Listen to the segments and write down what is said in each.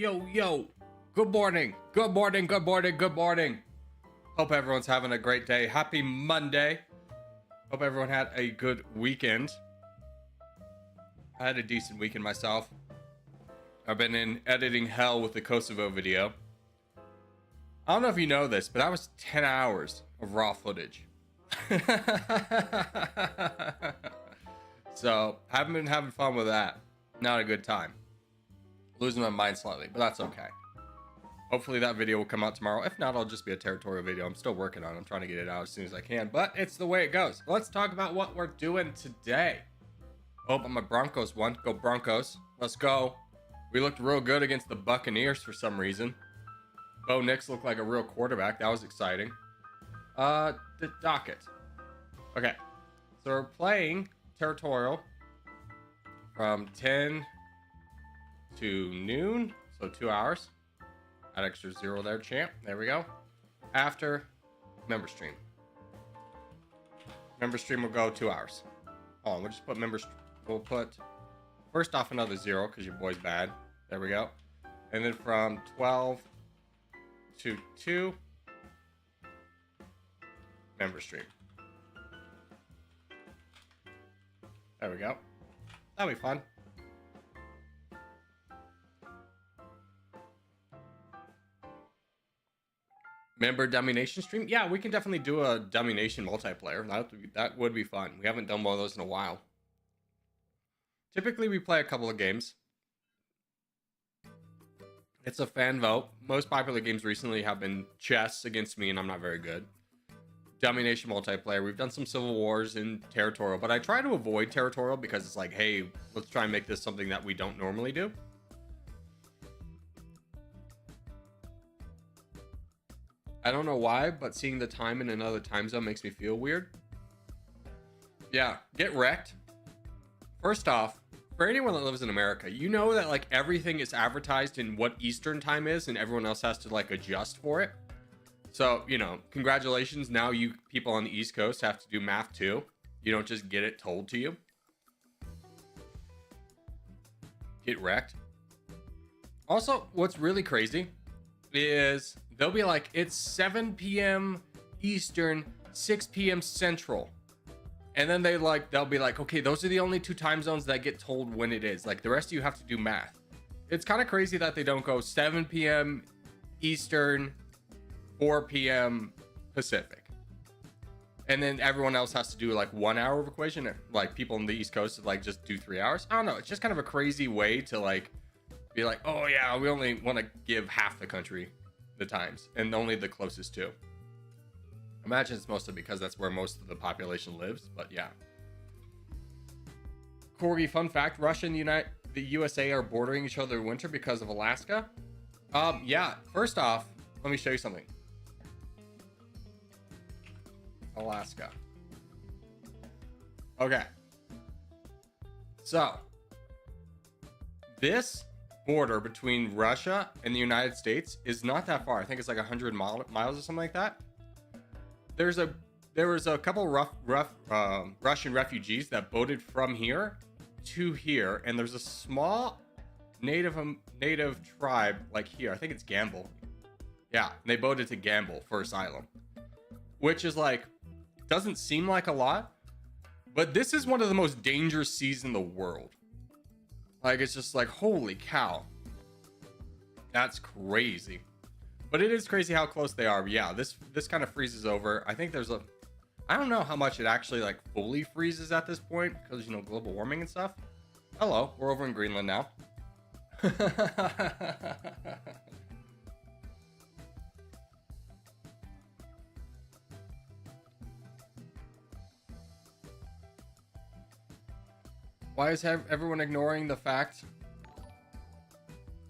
yo. Good morning. Good morning. Good morning. Good morning. Hope everyone's having a great day. Happy Monday. Hope everyone had a good weekend. I had a decent weekend myself. I've been in editing hell with the Kosovo video. I don't know if you know this, but that was 10 hours of raw footage. So, haven't been having fun with that. Not a good time. Losing my mind slightly, but that's okay. Hopefully that video will come out tomorrow. If not, I'll just be a Territorial video. I'm still working on it. I'm trying to get it out as soon as I can, but it's the way it goes. Let's talk about what we're doing today. Oh, I'm a Broncos one. Go Broncos. Let's go. We looked real good against the Buccaneers for some reason. Bo Nix looked like a real quarterback. That was exciting. The docket. Okay. So we're playing Territorial from 10 to noon. So 2 hours. Add extra 0 there, champ. There we go. After member stream. Member stream will go 2 hours. Oh, we'll just put members. We'll put first off another 0 because your boy's bad. There we go. And then from 12 to 2, member stream. There we go. That'll be fun. Member domination stream? Yeah, we can definitely do a domination multiplayer. That would be fun. We haven't done one of those in a while. Typically, we play a couple of games. It's a fan vote. Most popular games recently have been chess against me, and I'm not very good. Domination multiplayer. We've done some Civil Wars in Territorial, but I try to avoid Territorial because it's like, hey, let's try and make this something that we don't normally do. I don't know why, but seeing the time in another time zone makes me feel weird. Yeah, get wrecked. First off, for anyone that lives in America, you know that like everything is advertised in what Eastern time is and everyone else has to like adjust for it. So, you know, congratulations. Now you people on the East Coast have to do math too. You don't just get it told to you. Get wrecked. Also, what's really crazy is they'll be like, it's 7 p.m. Eastern, 6 p.m. Central. And then they'll be like, okay, those are the only 2 time zones that get told when it is. Like the rest of you have to do math. It's kind of crazy that they don't go 7 p.m. Eastern, 4 p.m. Pacific. And then everyone else has to do like 1 hour of equation. Like people on the East Coast like just do 3 hours. I don't know. It's just kind of a crazy way to like be like, oh yeah, we only want to give half the country the times and only the closest two. Imagine it's mostly because that's where most of the population lives, but yeah. Corgi, fun fact, Russia and the USA are bordering each other in winter because of Alaska. Yeah, first off, let me show you something. Alaska. Okay. So, this border between Russia and the United States is not that far. I think it's like 100 miles or something like that. There was a couple rough Russian refugees that boated from here to here, and there's a small native tribe like here. I think it's Gamble. Yeah, they boated to Gamble for asylum, which is like doesn't seem like a lot, but this is one of the most dangerous seas in the world. Like it's just like holy cow, that's crazy. But it is crazy how close they are. But yeah, this kind of freezes over. I think I don't know how much it actually like fully freezes at this point because, you know, global warming and stuff. Hello, we're over in Greenland now. Why is everyone ignoring the fact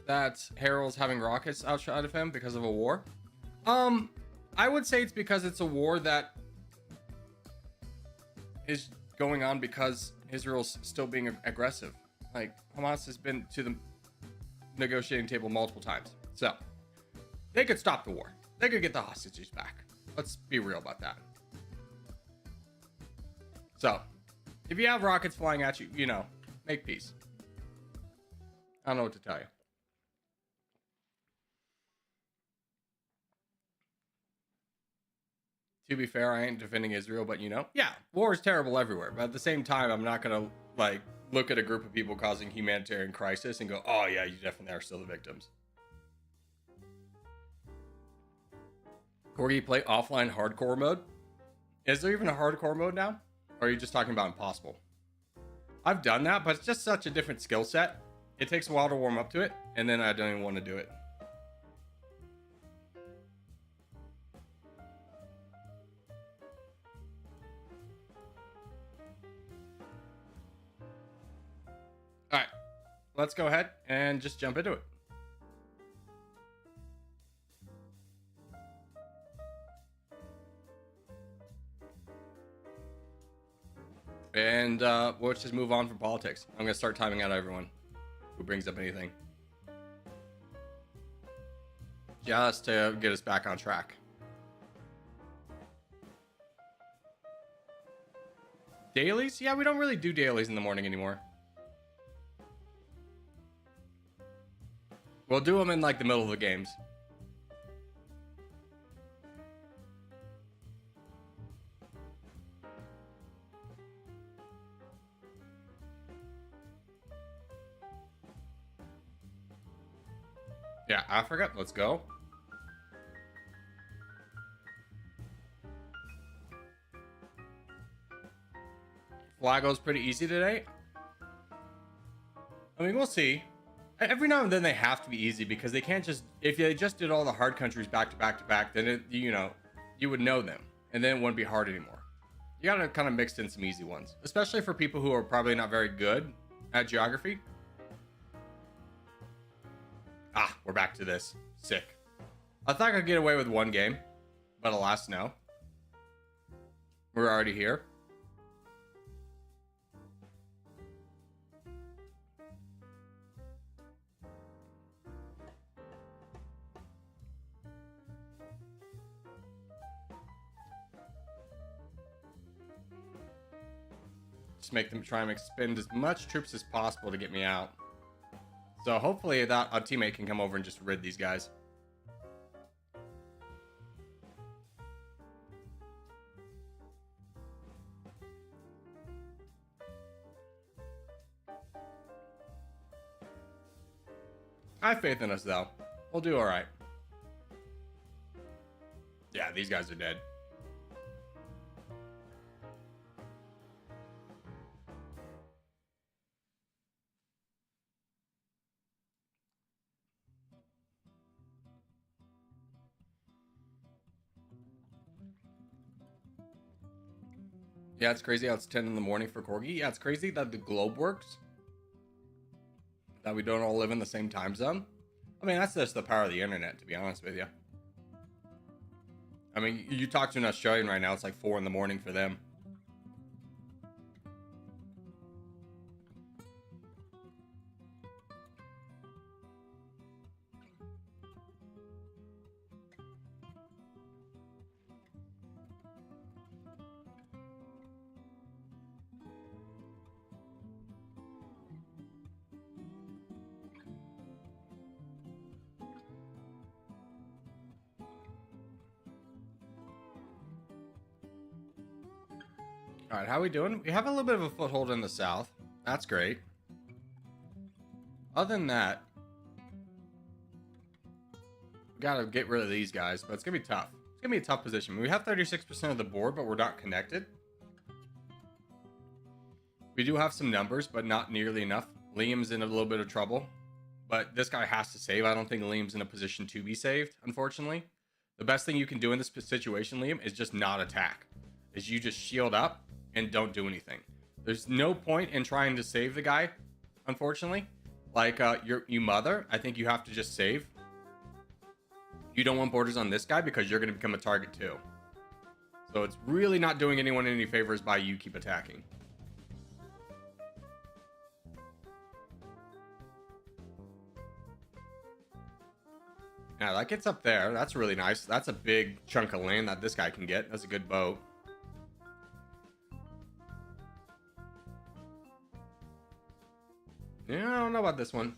that Harold's having rockets outshot of him because of a war? I would say it's because it's a war that is going on because Israel's still being aggressive. Like Hamas has been to the negotiating table multiple times. So they could stop the war. They could get the hostages back. Let's be real about that. So if you have rockets flying at you, you know, make peace. I don't know what to tell you. To be fair, I ain't defending Israel, but you know, yeah, war is terrible everywhere. But at the same time, I'm not gonna like look at a group of people causing humanitarian crisis and go, "Oh yeah, you definitely are still the victims." Corgi, play offline hardcore mode. Is there even a hardcore mode now? Or are you just talking about impossible? I've done that, but it's just such a different skill set. It takes a while to warm up to it, and then I don't even want to do it. Alright, let's go ahead and just jump into it. And let's just move on from politics. I'm going to start timing out everyone who brings up anything, just to get us back on track. Dailies? Yeah, we don't really do dailies in the morning anymore. We'll do them in like the middle of the games. Yeah, Africa, let's go. Flago's pretty easy today. I mean, we'll see. Every now and then they have to be easy because they can't just, if they just did all the hard countries back to back to back, then it, you know, you would know them and then it wouldn't be hard anymore. You gotta kind of mix in some easy ones, especially for people who are probably not very good at geography. Ah, we're back to this. Sick. I thought I could get away with one game, but alas, no. We're already here. Just make them try and expend as much troops as possible to get me out. So hopefully that a teammate can come over and just rid these guys. I have faith in us though. We'll do alright. Yeah, these guys are dead. Yeah, it's crazy how it's 10 in the morning for Corgi. Yeah, it's crazy that the globe works. That we don't all live in the same time zone. I mean, that's just the power of the internet, to be honest with you. I mean, you talk to an Australian right now, it's like 4 in the morning for them. All right, how are we doing? We have a little bit of a foothold in the south. That's great. Other than that, we gotta get rid of these guys, but it's gonna be tough. It's gonna be a tough position. We have 36% of the board, but we're not connected. We do have some numbers, but not nearly enough. Liam's in a little bit of trouble, but this guy has to save. I don't think Liam's in a position to be saved, unfortunately. The best thing you can do in this situation, Liam, is just not attack. Is you just shield up and don't do anything. There's no point in trying to save the guy, unfortunately. Like you mother, I think you have to just save. You don't want borders on this guy because you're going to become a target too. So it's really not doing anyone any favors by you keep attacking. Yeah, that gets up there. That's really nice. That's a big chunk of land that this guy can get. That's a good boat. Yeah, I don't know about this one.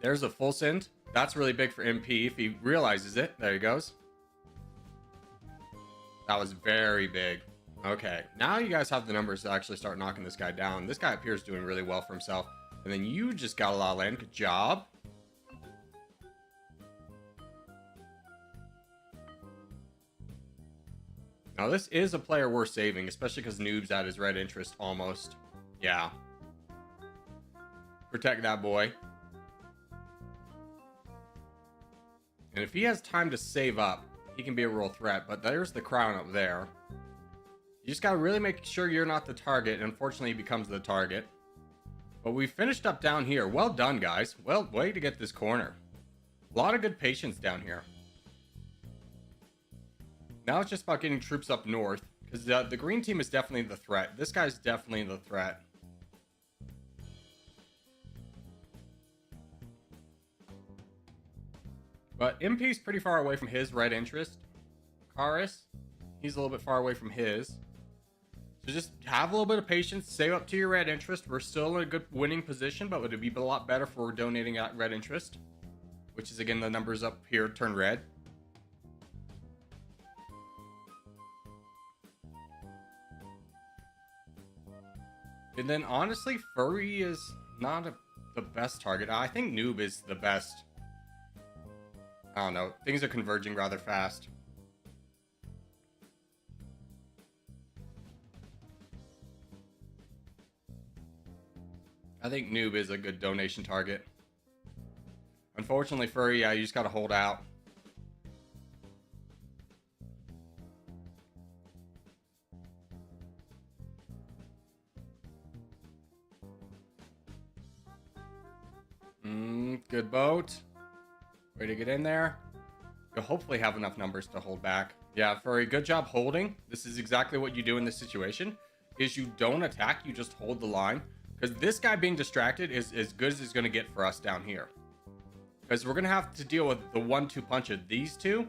There's a full send. That's really big for MP if he realizes it. There he goes. That was very big. Okay, now you guys have the numbers to actually start knocking this guy down. This guy appears doing really well for himself. And then you just got a lot of land. Good job. Now this is a player worth saving, especially because Noob's at his red interest almost. Yeah. Protect that boy. And if he has time to save up, he can be a real threat. But there's the crown up there. You just gotta really make sure you're not the target. And unfortunately, he becomes the target. But we finished up down here. Well done, guys. Well, way to get this corner. A lot of good patience down here. Now it's just about getting troops up north. Because the green team is definitely the threat. This guy's definitely the threat. But MP's pretty far away from his red interest. Karis, he's a little bit far away from his. So just have a little bit of patience. Save up to your red interest. We're still in a good winning position, but it would be a lot better for donating that red interest. Which is, again, the numbers up here turn red. And then, honestly, Furry is not the best target. I think Noob is the best. I don't know. Things are converging rather fast. I think Noob is a good donation target. Unfortunately, Furry, yeah, you just gotta hold out. Good boat. Way to get in there. You'll hopefully have enough numbers to hold back. Yeah, Furry, good job holding. This is exactly what you do in this situation. Is you don't attack, you just hold the line. Because this guy being distracted is as good as it's going to get for us down here. Because we're going to have to deal with the 1-2 punch of these two.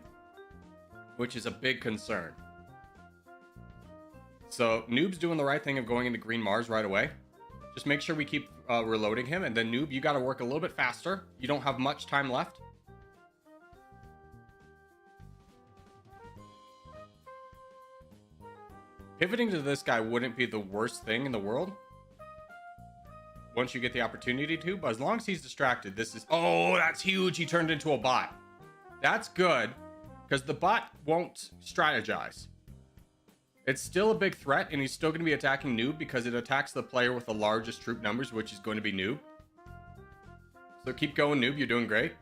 Which is a big concern. So, Noob's doing the right thing of going into Green Mars right away. Just make sure we keep reloading him. And then Noob, you got to work a little bit faster. You don't have much time left. Pivoting to this guy wouldn't be the worst thing in the world. Once you get the opportunity to. But as long as he's distracted, this is... Oh, that's huge. He turned into a bot. That's good. Because the bot won't strategize. It's still a big threat, and he's still going to be attacking Noob because it attacks the player with the largest troop numbers, which is going to be Noob. So keep going, Noob. You're doing great.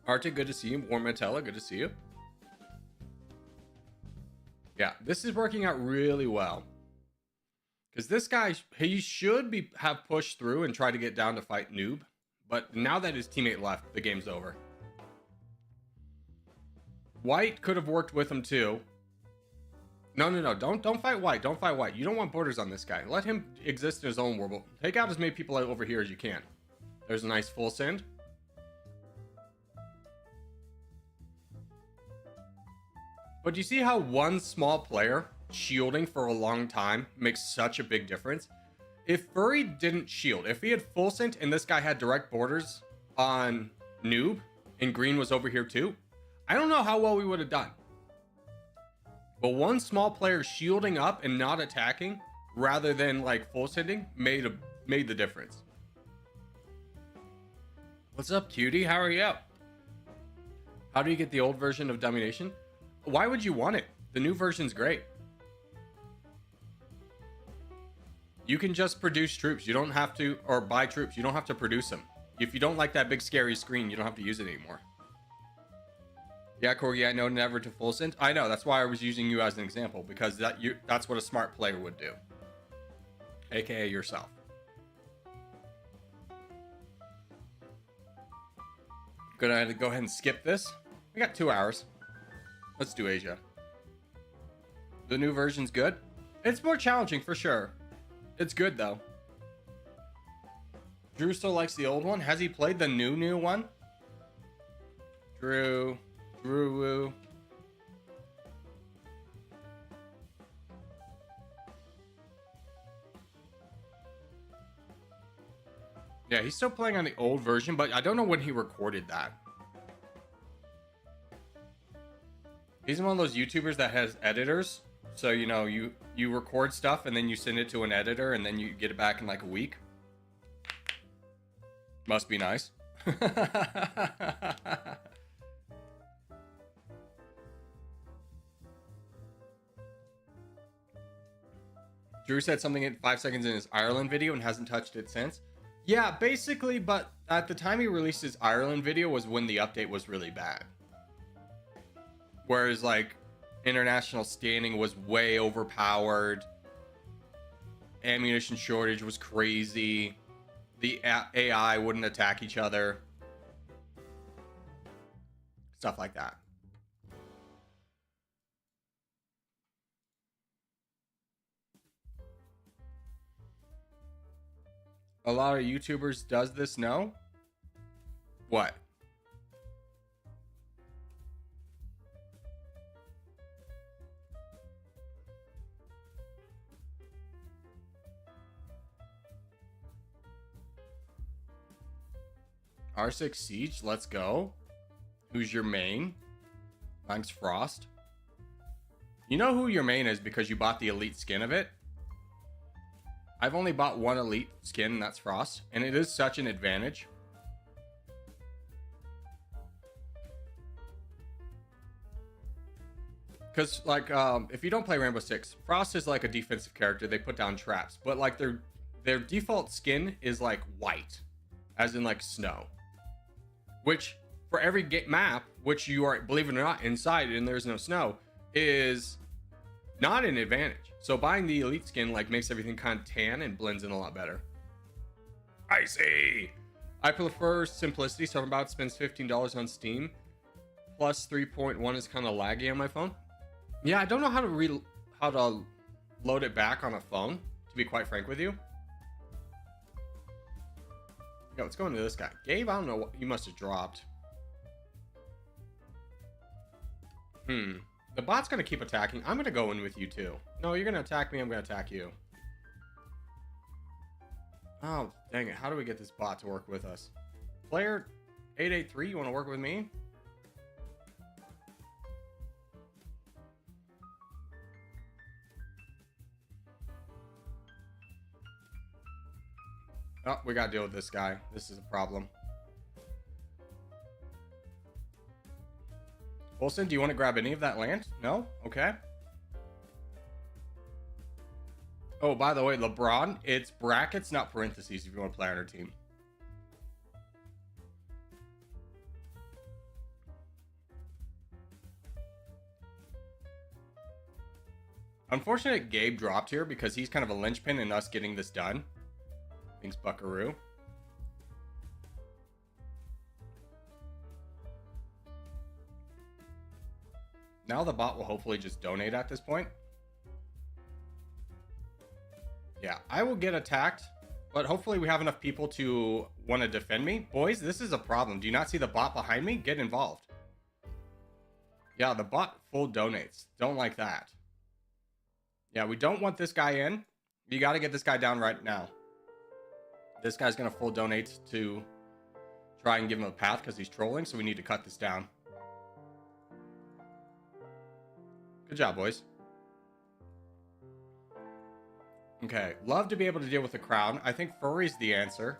Arctic, good to see you. Warmatella, good to see you. Yeah, this is working out really well. Because this guy, he should have pushed through and tried to get down to fight Noob. But now that his teammate left, the game's over. White could have worked with him too. No. Don't fight White. Don't fight White. You don't want borders on this guy. Let him exist in his own world. Take out as many people over here as you can. There's a nice full send. But do you see how one small player shielding for a long time makes such a big difference? If Furry didn't shield, if he had full sent and this guy had direct borders on Noob and Green was over here too, I don't know how well we would have done. But one small player shielding up and not attacking rather than like full sending made the difference. What's up, cutie? How are you? How do you get the old version of Domination? Why would you want it? The new version's great. You can just produce troops. You don't have to, or buy troops. You don't have to produce them. If you don't like that big scary screen, you don't have to use it anymore. Yeah, Corgi, I know never to full send. I know, that's why I was using you as an example, because that's what a smart player would do. AKA yourself. Gonna go ahead and skip this. We got 2 hours. Let's do Asia. The new version's good. It's more challenging for sure. It's good though. Drew still likes the old one. Has he played the new one? Drew. Yeah, he's still playing on the old version, but I don't know when he recorded that. He's one of those YouTubers that has editors. So, you know, you record stuff and then you send it to an editor and then you get it back in like a week. Must be nice. Drew said something in 5 seconds in his Ireland video and hasn't touched it since. Yeah, basically, but at the time he released his Ireland video was when the update was really bad. Whereas, like, international standing was way overpowered. Ammunition shortage was crazy. The AI wouldn't attack each other. Stuff like that. A lot of YouTubers does this know? What? R6 Siege, let's go. Who's your main? Mine's Frost. You know who your main is because you bought the elite skin of it? I've only bought one elite skin, and that's Frost, and it is such an advantage. Because, like, if you don't play Rainbow Six, Frost is like a defensive character. They put down traps, but like their default skin is like white, as in like snow. Which for every map, which you are, believe it or not, inside and there's no snow, is not an advantage. So buying the elite skin like makes everything kind of tan and blends in a lot better. I see. I prefer simplicity, so I'm about to spend $15 on Steam. Plus 3.1 is kind of laggy on my phone. Yeah, I don't know how to load it back on a phone, to be quite frank with you. Yo, let's go into this guy. Gabe, I don't know what you must have dropped. The bot's gonna keep attacking. I'm gonna go in with you too. No, you're gonna attack me, I'm gonna attack you. Oh, dang it. How do we get this bot to work with us? Player 883, you wanna work with me? Oh, we gotta deal with this guy. This is a problem. Wilson, do you want to grab any of that land? No? Okay. Oh, by the way, LeBron, it's brackets, not parentheses if you want to play on our team. Unfortunate Gabe dropped here because he's kind of a linchpin in us getting this done. Thanks, Buckaroo. Now the bot will hopefully just donate at this point. Yeah, I will get attacked, but hopefully we have enough people to want to defend me. Boys, this is a problem. Do you not see the bot behind me? Get involved. Yeah, the bot full donates. Don't like that. Yeah, we don't want this guy in. You got to get this guy down right now. This guy's going to full donate to try and give him a path because he's trolling, so we need to cut this down. Good job, boys. Okay, love to be able to deal with the crowd. I think furry's the answer.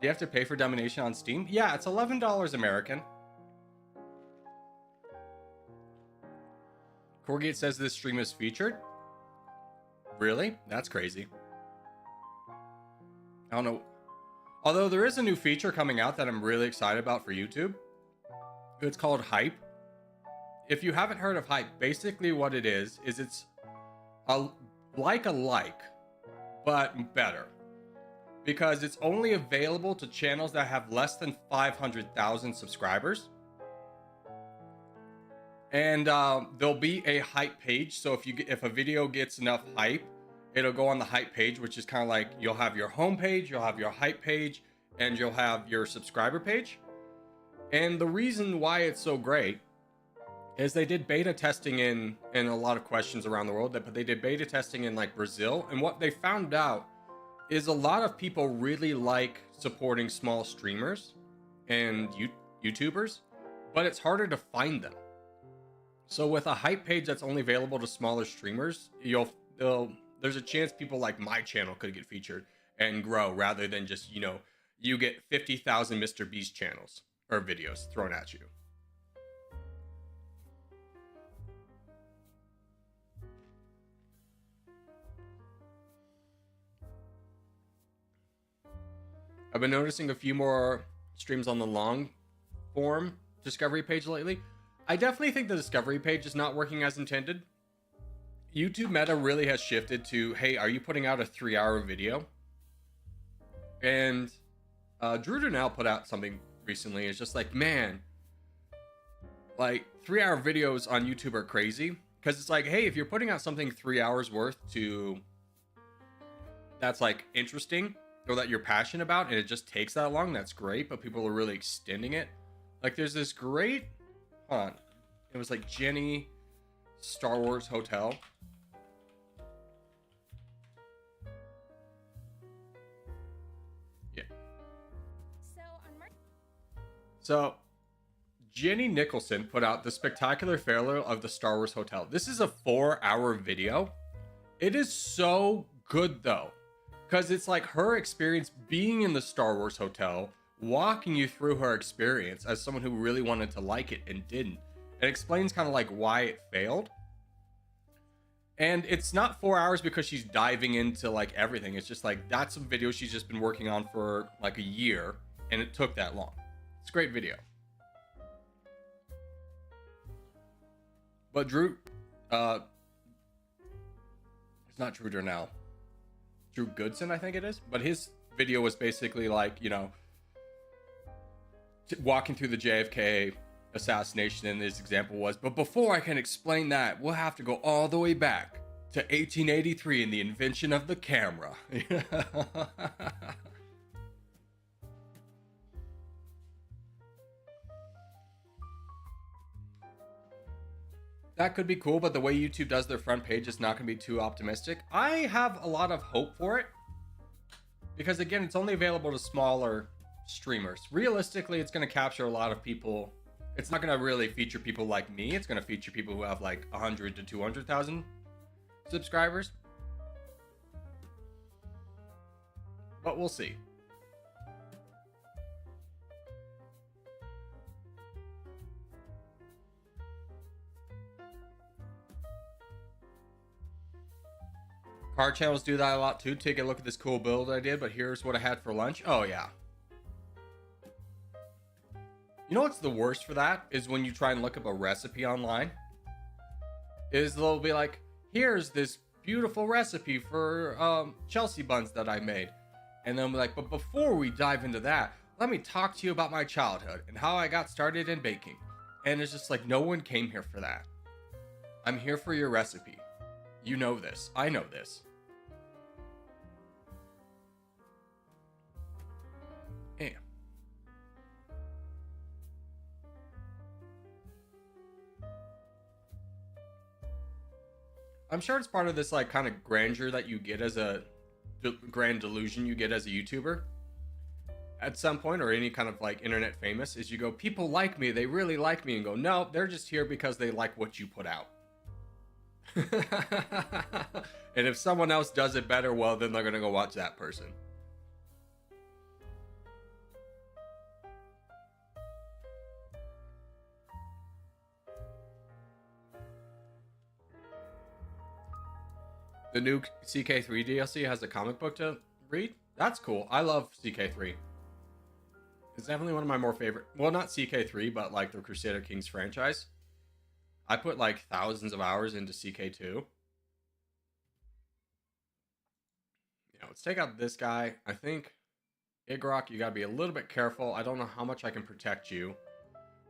Do you have to pay for domination on Steam? Yeah, it's $11 American. Corgi says this stream is featured. Really? That's crazy. I don't know. Although there is a new feature coming out that I'm really excited about for YouTube. It's called Hype. If you haven't heard of Hype, basically what it is it's a like, but better. Because it's only available to channels that have less than 500,000 subscribers. And there'll be a hype page. So if a video gets enough hype, it'll go on the hype page, which is kind of like you'll have your home page, you'll have your hype page, and you'll have your subscriber page. And the reason why it's so great is they did beta testing in a lot of questions around the world, but they did beta testing in like Brazil, and what they found out is a lot of people really like supporting small streamers and YouTubers, but it's harder to find them. So with a hype page that's only available to smaller streamers, there's a chance people like my channel could get featured and grow, rather than just, you get 50,000 Mr. Beast channels or videos thrown at you. I've been noticing a few more streams on the long form discovery page lately. I definitely think the discovery page is not working as intended. YouTube meta really has shifted to, hey, are you putting out a 3-hour video? And Territorial put out something recently. It's just like, man, like 3-hour videos on YouTube are crazy. Because it's like, hey, if you're putting out something 3 hours worth that's like interesting, or that you're passionate about, and it just takes that long, that's great. But people are really extending it. Like there's this great, hold on, it was like Jenny Star Wars Hotel. Yeah. So Jenny Nicholson put out the spectacular failure of the Star Wars Hotel. This is a 4-hour video. It is so good though, because it's like her experience being in the Star Wars Hotel, walking you through her experience as someone who really wanted to like it and didn't. It explains kind of like why it failed. And it's not 4 hours because she's diving into like everything. It's just like, that's a video she's just been working on for like a year, and it took that long. It's a great video. But Drew, it's not Drew now. Drew Goodson, I think it is. But his video was basically like, walking through the JFK assassination, and his example was, but before I can explain that, we'll have to go all the way back to 1883 and the invention of the camera. That could be cool, but the way YouTube does their front page is not going to be too optimistic. I have a lot of hope for it, because again, it's only available to smaller streamers. Realistically, it's going to capture a lot of people. It's not going to really feature people like me. It's going to feature people who have like 100 to 200,000 subscribers. But we'll see. Car channels do that a lot too. Take a look at this cool build I did, but here's what I had for lunch. Oh yeah. You know what's the worst for that is when you try and look up a recipe online. Is they'll be like, here's this beautiful recipe for Chelsea buns that I made. And then I'm like, but before we dive into that, let me talk to you about my childhood and how I got started in baking. And it's just like, no one came here for that. I'm here for your recipe. You know this. I know this. Yeah. I'm sure it's part of this like kind of grandeur that you get as a grand delusion you get as a YouTuber at some point, or any kind of like internet famous, is you go, people like me, they really like me, and go, no, they're just here because they like what you put out. And if someone else does it better, well, then they're gonna go watch that person. The new CK3 DLC has a comic book to read. That's cool. I love CK3. It's definitely one of my more favorite, well, not CK3, but like the Crusader Kings franchise. I put like thousands of hours into CK2. Yeah, let's take out this guy. I think, Igrok, you gotta be a little bit careful. I don't know how much I can protect you.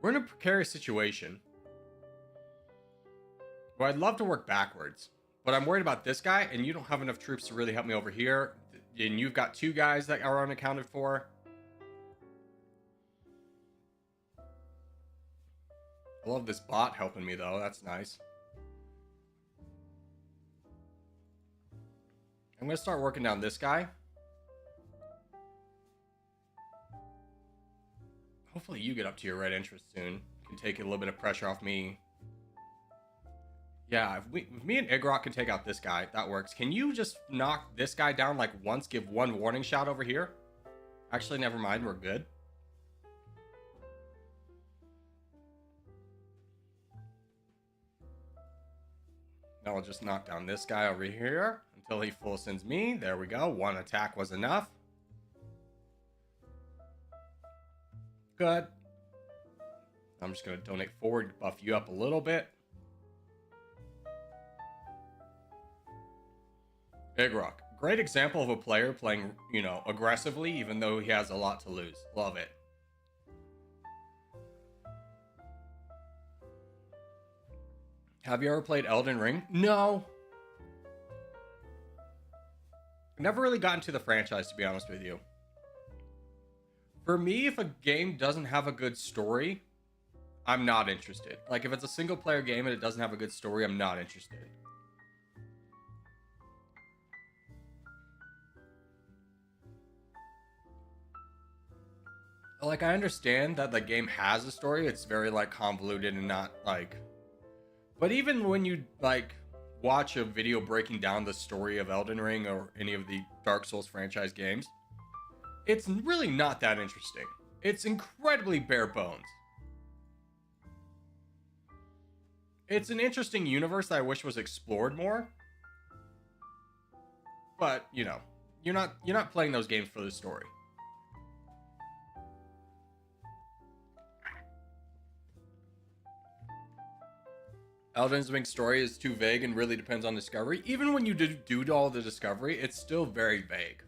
We're in a precarious situation. Well, I'd love to work backwards, but I'm worried about this guy, and you don't have enough troops to really help me over here. And you've got 2 guys that are unaccounted for. I love this bot helping me though. That's nice. I'm gonna start working down this guy. Hopefully you get up to your red interest soon. Can take a little bit of pressure off me. Yeah, if me and Igrok can take out this guy, that works. Can you just knock this guy down like once, give one warning shot over here? Actually, never mind, we're good. Now I'll just knock down this guy over here until he full sends me. There we go. One attack was enough. Good. I'm just going to donate forward, buff you up a little bit. Igrok. Great example of a player playing, you know, aggressively, even though he has a lot to lose. Love it. Have you ever played Elden Ring? No. Never really got into the franchise, to be honest with you. For me, if a game doesn't have a good story, I'm not interested. Like, if it's a single player game and it doesn't have a good story, I'm not interested. Like, I understand that the game has a story. It's very, like, convoluted and not, like... But even when you, like, watch a video breaking down the story of Elden Ring or any of the Dark Souls franchise games, it's really not that interesting. It's incredibly bare bones. It's an interesting universe that I wish was explored more. But, you know, you're not playing those games for the story. Elden Ring's story is too vague and really depends on discovery. Even when you do all the discovery, it's still very vague.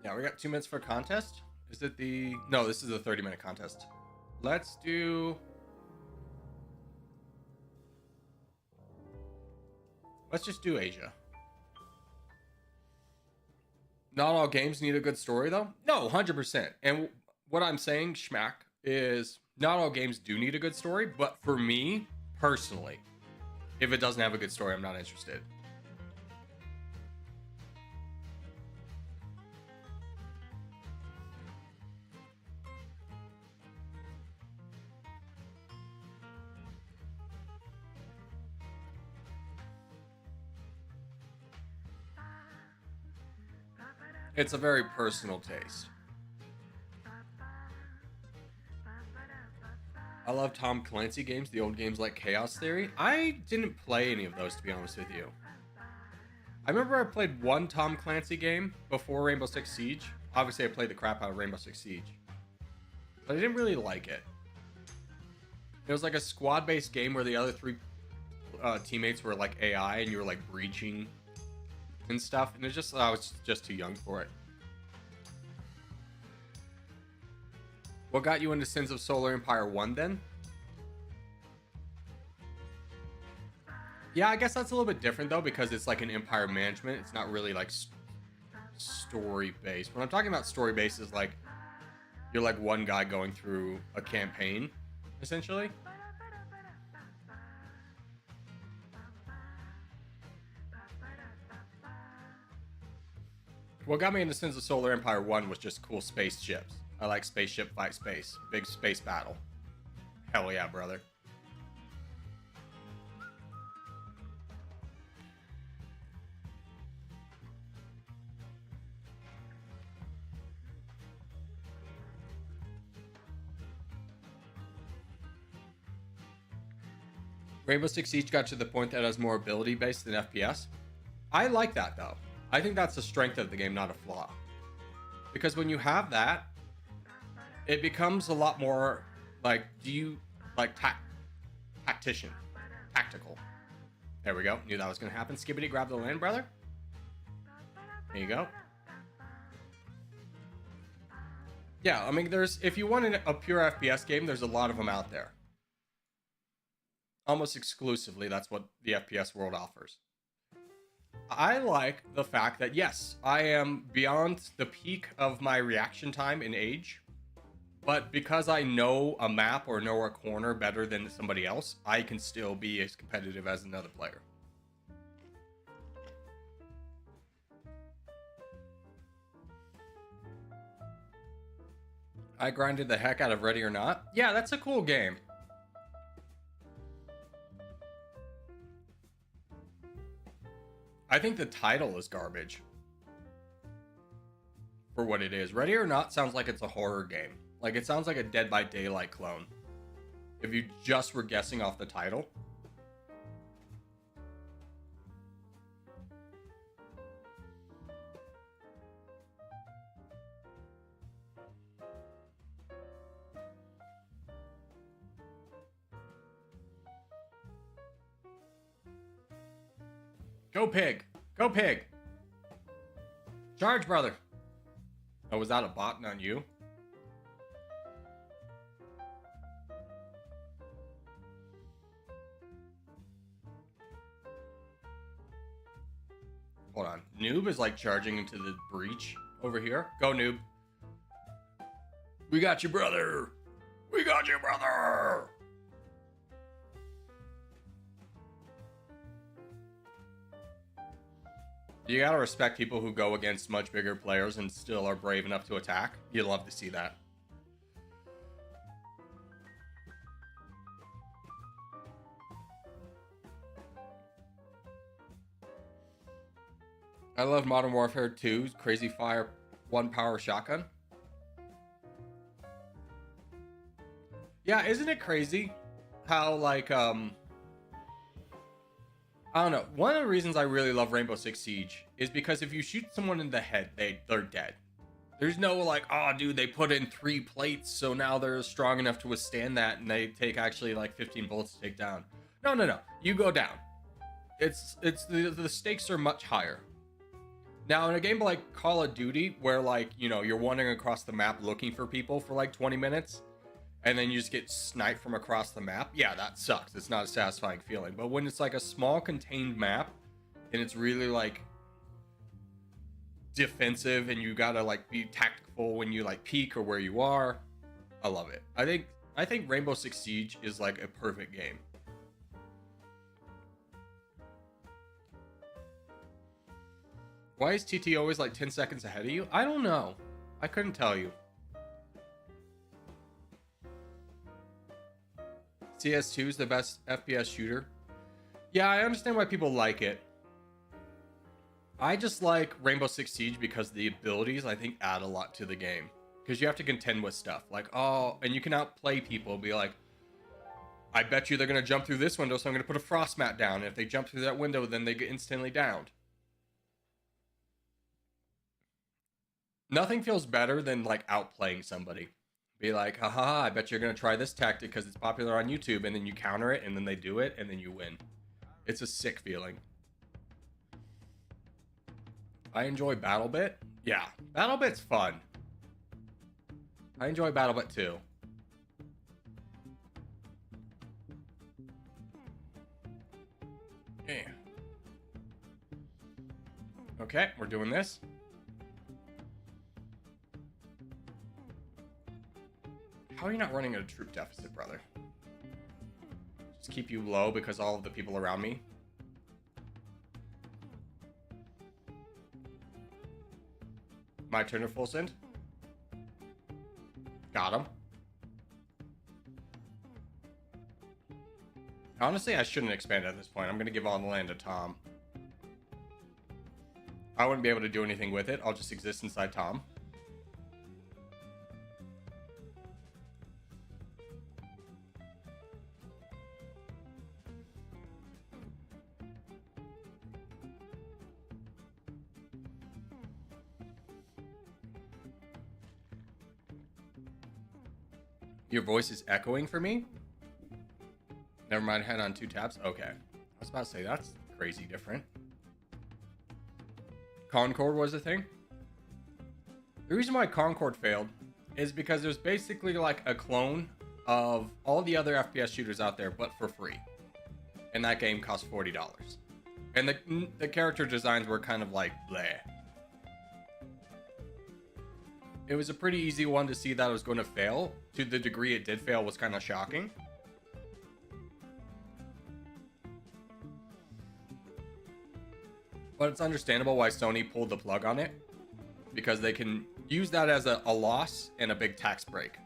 Yeah, we got 2 minutes for a contest. Is it the... No, this is a 30-minute contest. Let's do... Let's just do Asia. Not all games need a good story, though. No, 100%. And what I'm saying, Schmack, is not all games do need a good story, but for me, personally, if it doesn't have a good story, I'm not interested. It's a very personal taste. I love Tom Clancy games, the old games like Chaos Theory. I didn't play any of those, to be honest with you. I remember I played one Tom Clancy game before Rainbow Six Siege. Obviously, I played the crap out of Rainbow Six Siege. But I didn't really like it. It was like a squad-based game where the other 3 teammates were like AI and you were like breaching and stuff. And I was just too young for it. What got you into Sins of Solar Empire 1 then? Yeah, I guess that's a little bit different though, because it's like an empire management. It's not really like story based. When I'm talking about story based, is like you're like one guy going through a campaign, essentially. What got me into Sins of Solar Empire 1 was just cool spaceships. I like spaceship fight space. Big space battle. Hell yeah, brother. Rainbow Six Siege got to the point that it has more ability based than FPS. I like that though. I think that's the strength of the game, not a flaw. Because when you have that, it becomes a lot more like, tactician, tactical. There we go. Knew that was gonna happen. Skibbity, grab the land, brother. There you go. Yeah, I mean, if you want a pure FPS game, there's a lot of them out there. Almost exclusively, that's what the FPS world offers. I like the fact that, yes, I am beyond the peak of my reaction time in age, but because I know a map or know a corner better than somebody else, I can still be as competitive as another player. I grinded the heck out of Ready or Not. Yeah, that's a cool game. I think the title is garbage for what it is. Ready or Not sounds like it's a horror game. Like, it sounds like a Dead by Daylight clone. If you just were guessing off the title. Go pig! Go pig! Charge, brother! Oh, was that a bot, not you? Hold on. Noob is like charging into the breach over here. Go, Noob. We got you, brother! We got you, brother! You gotta respect people who go against much bigger players and still are brave enough to attack. You love to see that. I love Modern Warfare 2's Crazy Fire 1 power shotgun. Yeah, isn't it crazy how, like, I don't know. One of the reasons I really love Rainbow Six Siege is because if you shoot someone in the head, they're dead. There's no like, oh, dude, they put in 3 plates, so now they're strong enough to withstand that, and they take actually like 15 bullets to take down. No. You go down. It's the stakes are much higher. Now, in a game like Call of Duty, where like, you know, you're wandering across the map looking for people for like 20 minutes, and then you just get sniped from across the map, yeah, that sucks. It's not a satisfying feeling. But when it's like a small contained map and it's really like defensive and you gotta like be tactical when you like peek or where you are, I love it. I think Rainbow Six Siege is like a perfect game. Why is TT always like 10 seconds ahead of you? I don't know. I couldn't tell you. CS2 is the best FPS shooter. Yeah, I understand why people like it. I just like Rainbow Six Siege because the abilities, I think, add a lot to the game. Because you have to contend with stuff. Like, oh, and you can outplay people. Be like, I bet you they're going to jump through this window, so I'm going to put a frost mat down. And if they jump through that window, then they get instantly downed. Nothing feels better than, like, outplaying somebody. Be like, haha, I bet you're going to try this tactic because it's popular on YouTube, and then you counter it, and then they do it, and then you win. It's a sick feeling. I enjoy BattleBit. Yeah, BattleBit's fun. I enjoy BattleBit too. Yeah. Okay, we're doing this. How are you not running at a troop deficit, brother? Just keep you low because all of the people around me. My turn to full send. Got him. Honestly, I shouldn't expand at this point. I'm going to give all the land to Tom. I wouldn't be able to do anything with it. I'll just exist inside Tom. Your voice is echoing for me? Never mind, head on 2 tabs. Okay. I was about to say, that's crazy different. Concord was a thing? The reason why Concord failed is because there's basically like a clone of all the other FPS shooters out there, but for free. And that game cost $40. And the character designs were kind of like bleh. It was a pretty easy one to see that it was going to fail. To the degree it did fail was kind of shocking. But it's understandable why Sony pulled the plug on it, because they can use that as a loss and a big tax break.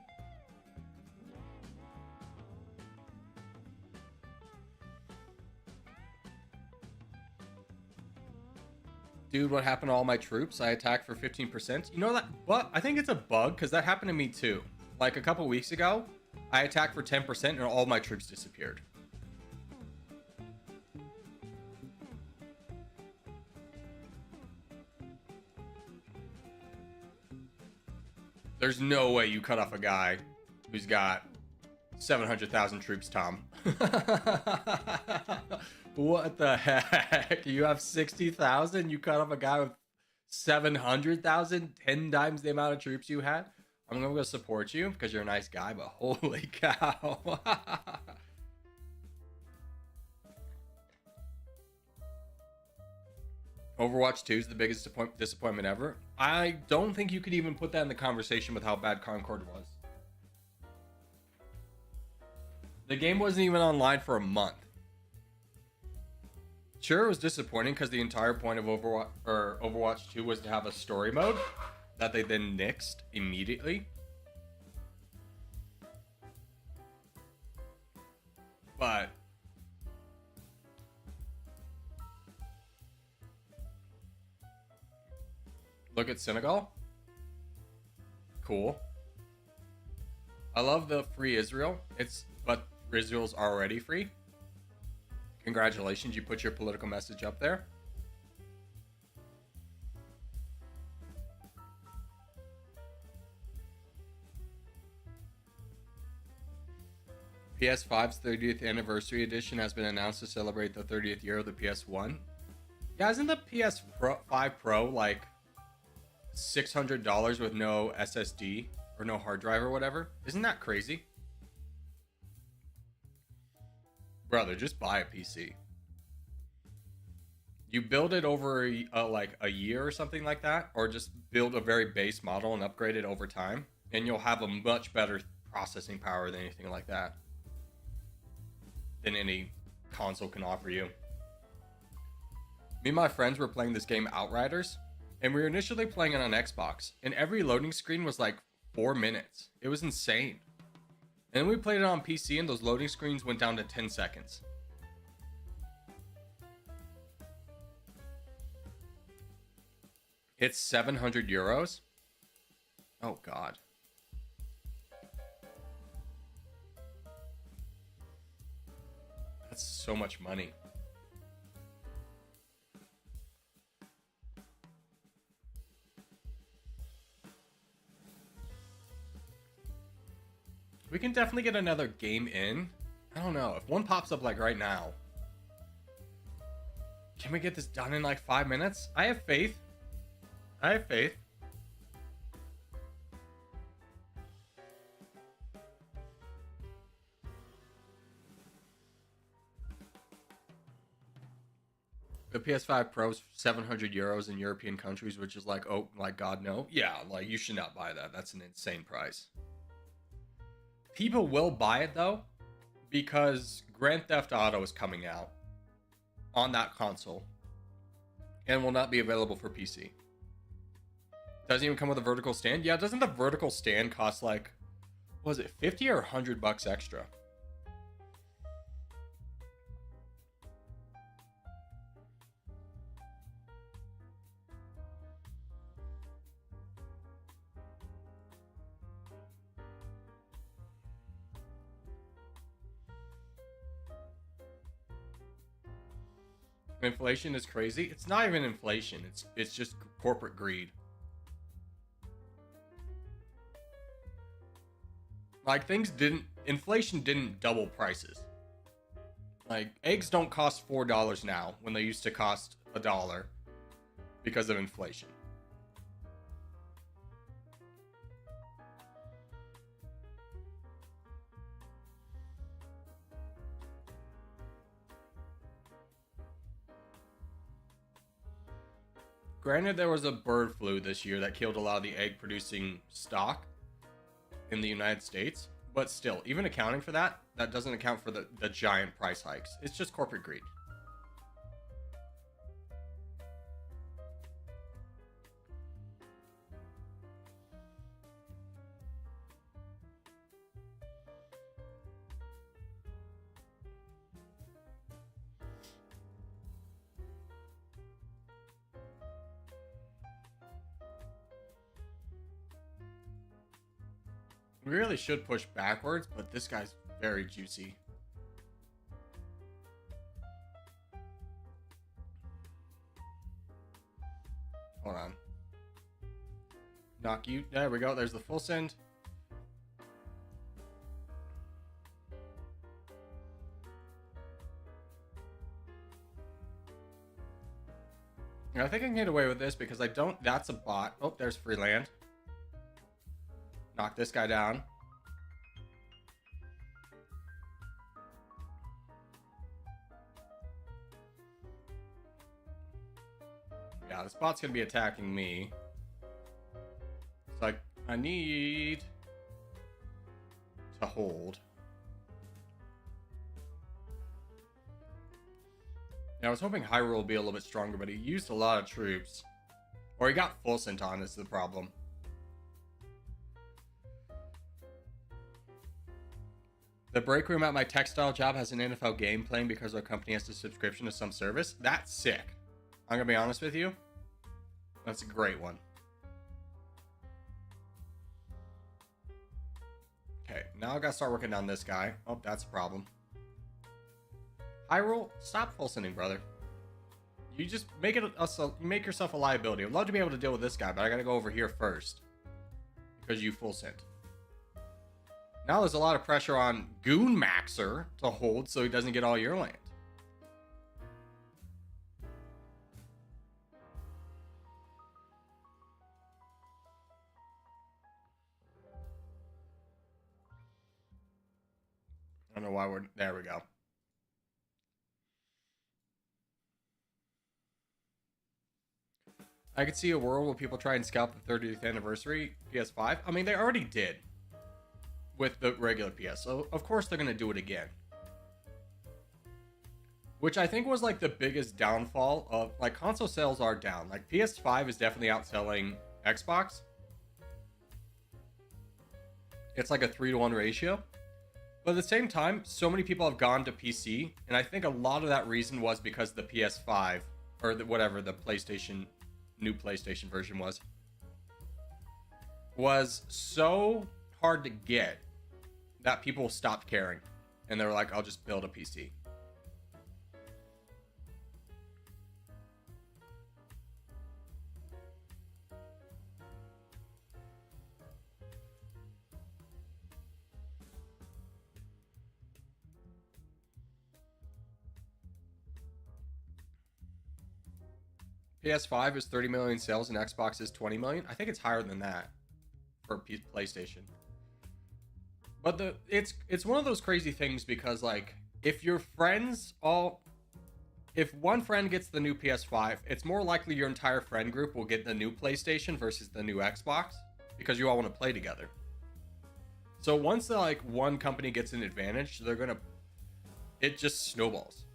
Dude, what happened to all my troops? I attacked for 15%. You know that, but I think it's a bug, because that happened to me too. Like a couple weeks ago, I attacked for 10% and all my troops disappeared. There's no way you cut off a guy who's got 700,000 troops, Tom. What the heck? You have 60,000? You cut off a guy with 700,000? 10 times the amount of troops you had? I'm gonna go support you because you're a nice guy, but holy cow. Overwatch 2 is the biggest disappointment ever. I don't think you could even put that in the conversation with how bad Concord was. The game wasn't even online for a month. Sure, it was disappointing because the entire point of Overwatch 2 was to have a story mode that they then nixed immediately. But look at Senegal. Cool. I love the free Israel. But Israel's already free. Congratulations, you put your political message up there. PS5's 30th anniversary edition has been announced to celebrate the 30th year of the PS1. Yeah, isn't the PS5 Pro like $600 with no SSD or no hard drive or whatever? Isn't that crazy? Brother, just buy a PC. You build it over like a year or something like that, or just build a very base model and upgrade it over time, and you'll have a much better processing power than anything like that, than any console can offer you. Me and my friends were playing this game Outriders, and we were initially playing it on Xbox, and every loading screen was like 4 minutes. It was insane. And we played it on PC, and those loading screens went down to 10 seconds. It's 700 euros. Oh, God. That's so much money. We can definitely get another game in. I don't know. If one pops up like right now. Can we get this done in like 5 minutes? I have faith. I have faith. The PS5 Pro's 700 euros in European countries, which is like, oh, like God, no. Yeah, like you should not buy that. That's an insane price. People will buy it though, because Grand Theft Auto is coming out on that console and will not be available for PC. Doesn't even come with a vertical stand. Yeah, doesn't the vertical stand cost like, was it 50 or 100 bucks extra? Inflation is crazy. It's not even inflation. It's just corporate greed. Like inflation didn't double prices. Like eggs don't cost $4 now when they used to cost $1 because of inflation. Granted, there was a bird flu this year that killed a lot of the egg producing stock in the United States, but still, even accounting for that, that doesn't account for the giant price hikes. It's just corporate greed. We really should push backwards, but this guy's very juicy. Hold on. Knock you. There we go. There's the full send. I think I can get away with this because I don't... That's a bot. Oh, there's free land. Knock this guy down. Yeah, this bot's gonna be attacking me. It's like, I need to hold. Yeah, I was hoping Hyrule would be a little bit stronger, but he used a lot of troops. Or he got full sent on, is the problem. The break room at my textile job has an NFL game playing because our company has a subscription to some service. That's sick. I'm gonna be honest with you. That's a great one. Okay, now I gotta start working on this guy. Oh, that's a problem. Hyrule, stop full sending, brother. You just make it make yourself a liability. I'd love to be able to deal with this guy, but I gotta go over here first because you full sent. Now there's a lot of pressure on Goon Maxer to hold so he doesn't get all your land. I don't know why we're... There we go. I could see a world where people try and scalp the 30th anniversary PS5. I mean, they already did with the regular PS, so of course they're gonna do it again. Which I think was like the biggest downfall of, like, console sales are down. Like, PS5 is definitely outselling Xbox. It's like a 3-to-1 ratio. But at the same time, so many people have gone to PC, and I think a lot of that reason was because the PS5, or whatever the PlayStation, new PlayStation version was so hard to get that people stopped caring, and they were like, I'll just build a PC. PS5 is 30 million sales and Xbox is 20 million. I think it's higher than that for PlayStation. But it's one of those crazy things because, like, if your friends all... If one friend gets the new PS5, it's more likely your entire friend group will get the new PlayStation versus the new Xbox because you all want to play together. So once, like, one company gets an advantage, they're gonna... It just snowballs.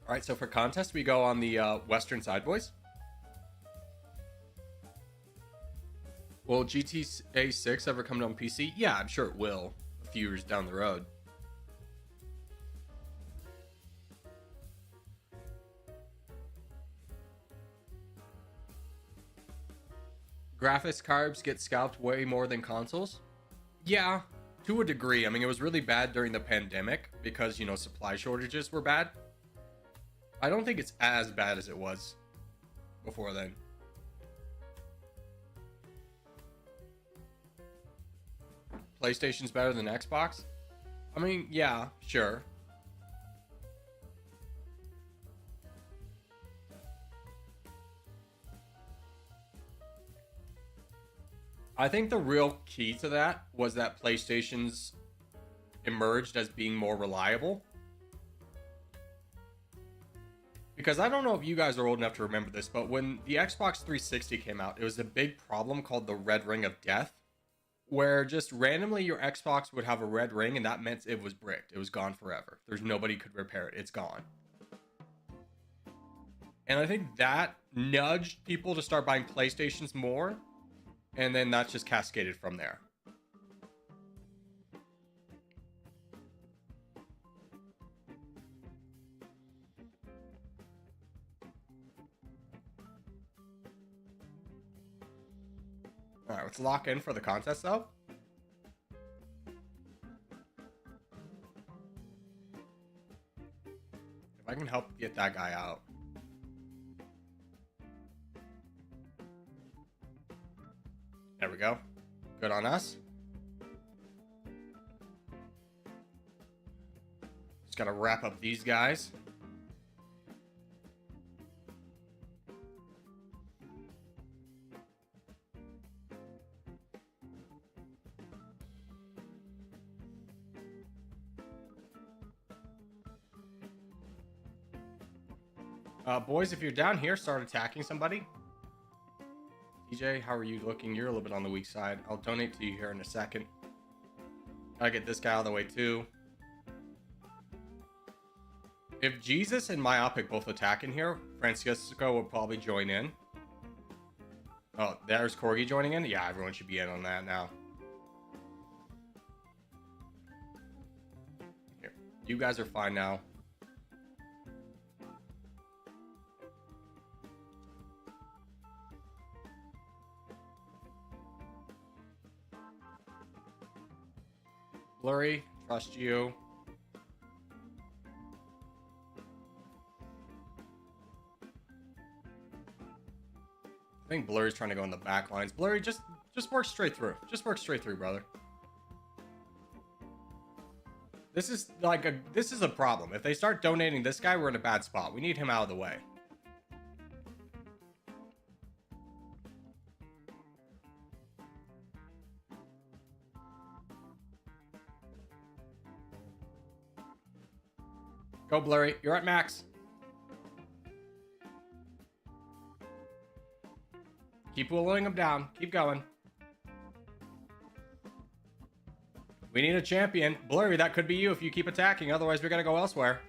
Alright, so for contest, we go on the western side, boys. Will GTA 6 ever come on PC? Yeah, I'm sure it will. A few years down the road. Graphics cards get scalped way more than consoles? Yeah, to a degree. I mean, it was really bad during the pandemic because, you know, supply shortages were bad. I don't think it's as bad as it was before then. PlayStation's better than Xbox? I mean, yeah, sure. I think the real key to that was that PlayStation's emerged as being more reliable. Because I don't know if you guys are old enough to remember this, but when the Xbox 360 came out, it was a big problem called the red ring of death, where just randomly your Xbox would have a red ring, and that meant it was bricked. It was gone forever. There's nobody could repair it. It's gone. And I think that nudged people to start buying PlayStations more, and then that's just cascaded from there. All right, let's lock in for the contest, though. If I can help get that guy out. There we go. Good on us. Just gotta wrap up these guys. Boys, if you're down here, start attacking somebody. DJ, how are you looking? You're a little bit on the weak side. I'll donate to you here in a second. Gotta get this guy out of the way too. If Jesus and Myopic both attack in here, Francisco will probably join in. Oh, there's Corgi joining in? Yeah, everyone should be in on that now. Here, you guys are fine now. Blurry, trust you. I think Blurry's trying to go in the back lines. Blurry, just work straight through. Just work straight through, brother. This is a problem. If they start donating this guy, we're in a bad spot. We need him out of the way. Go, Blurry. You're at max. Keep willing him down. Keep going. We need a champion. Blurry, that could be you if you keep attacking. Otherwise, we're going to go elsewhere.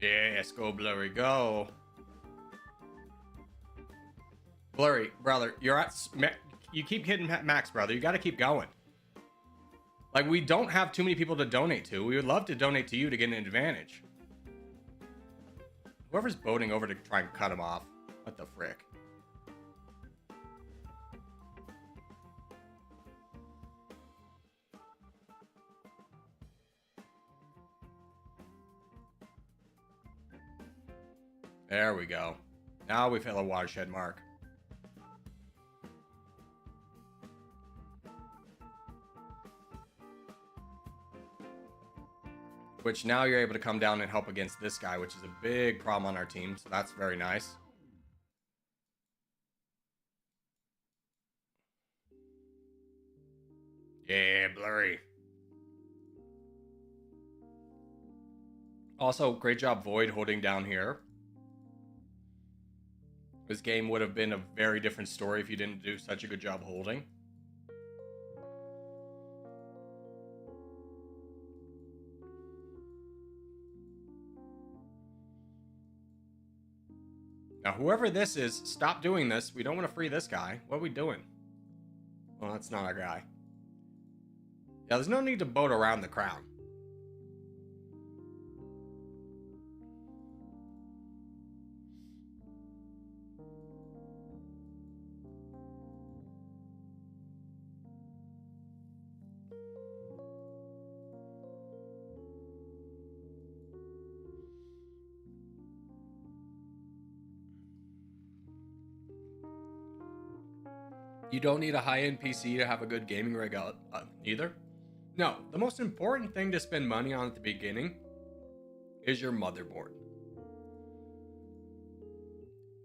Yes, go Blurry, go. Blurry, brother, you're at... You keep hitting max, brother. You got to keep going. Like, we don't have too many people to donate to. We would love to donate to you to get an advantage. Whoever's boating over to try and cut him off. What the frick? There we go. Now we've hit a watershed mark. Which now you're able to come down and help against this guy, which is a big problem on our team. So that's very nice. Yeah, Blurry. Also, great job Void holding down here. This game would have been a very different story if you didn't do such a good job holding. Now, whoever this is, stop doing this. We don't want to free this guy. What are we doing? Well, that's not our guy. Yeah, there's no need to boat around the crown. You don't need a high-end PC to have a good gaming rig either. No, the most important thing to spend money on at the beginning is your motherboard.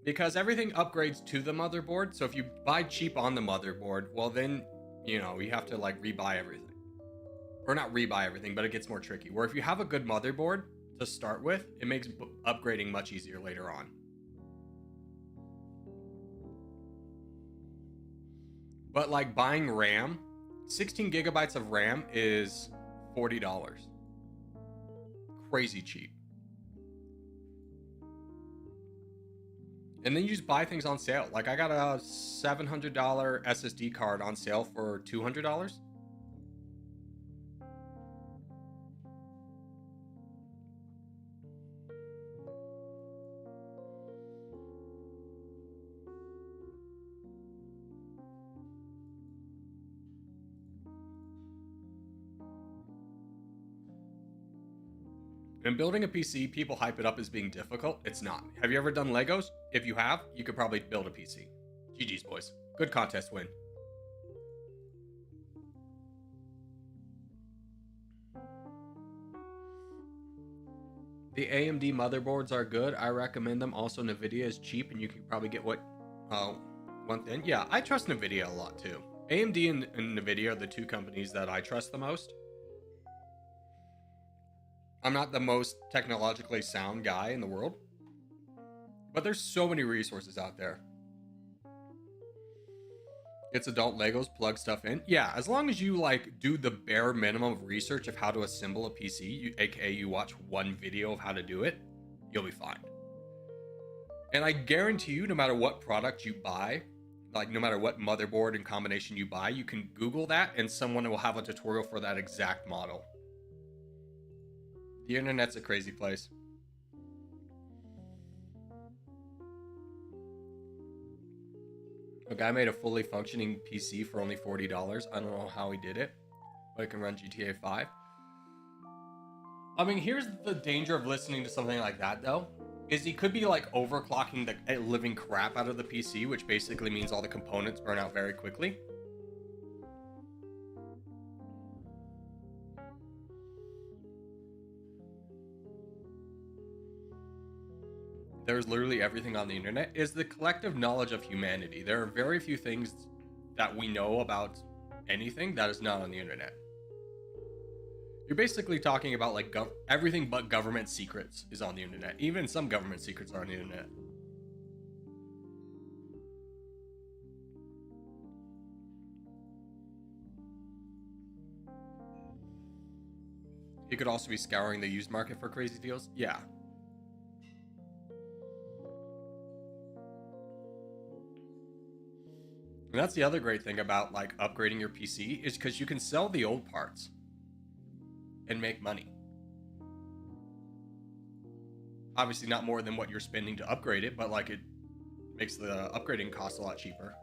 Because everything upgrades to the motherboard. So if you buy cheap on the motherboard, well then, you have to like rebuy everything. Or not rebuy everything, but it gets more tricky. Where if you have a good motherboard to start with, it makes upgrading much easier later on. But like buying RAM, 16 gigabytes of RAM is $40. Crazy cheap. And then you just buy things on sale. Like I got a $700 SSD card on sale for $200. And building a PC, people hype it up as being difficult. It's not. Have you ever done Legos? If you have, you could probably build a PC. GG's, boys. Good contest win. The AMD motherboards are good. I recommend them. Also, NVIDIA is cheap, and you can probably get what one thing. Yeah, I trust NVIDIA a lot, too. AMD and NVIDIA are the two companies that I trust the most. I'm not the most technologically sound guy in the world, but there's so many resources out there. It's adult Legos, plug stuff in. Yeah, as long as you like do the bare minimum of research of how to assemble a PC, aka you watch one video of how to do it, you'll be fine. And I guarantee you, no matter what product you buy, like no matter what motherboard and combination you buy, you can Google that and someone will have a tutorial for that exact model. The internet's a crazy place. A guy made a fully functioning PC for only $40. I don't know how he did it, but it can run GTA 5. I mean, here's the danger of listening to something like that, though, is he could be like overclocking the living crap out of the PC, which basically means all the components burn out very quickly. There's literally everything on the internet, is the collective knowledge of humanity. There are very few things that we know about anything that is not on the internet. You're basically talking about like everything but government secrets is on the internet. Even some government secrets are on the internet. You could also be scouring the used market for crazy deals. Yeah. And that's the other great thing about like upgrading your PC is because you can sell the old parts and make money. Obviously not more than what you're spending to upgrade it, but like it makes the upgrading cost a lot cheaper.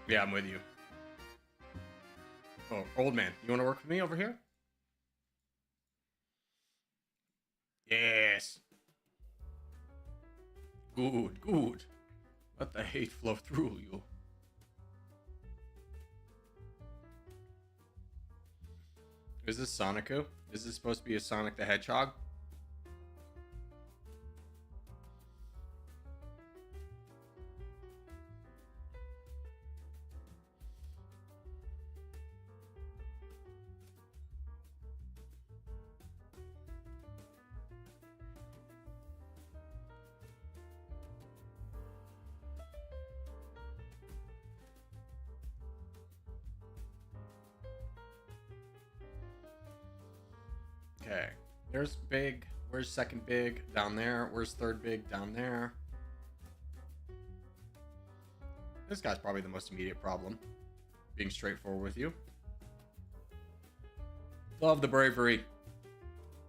Yeah, I'm with you. Oh, old man, you want to work with me over here? Yes. Good, good. Let the hate flow through you. Is this Sonicu? Is this supposed to be a Sonic the Hedgehog? Okay. There's big. Where's second big? Down there. Where's third big? Down there. This guy's probably the most immediate problem. Being straightforward with you. Love the bravery.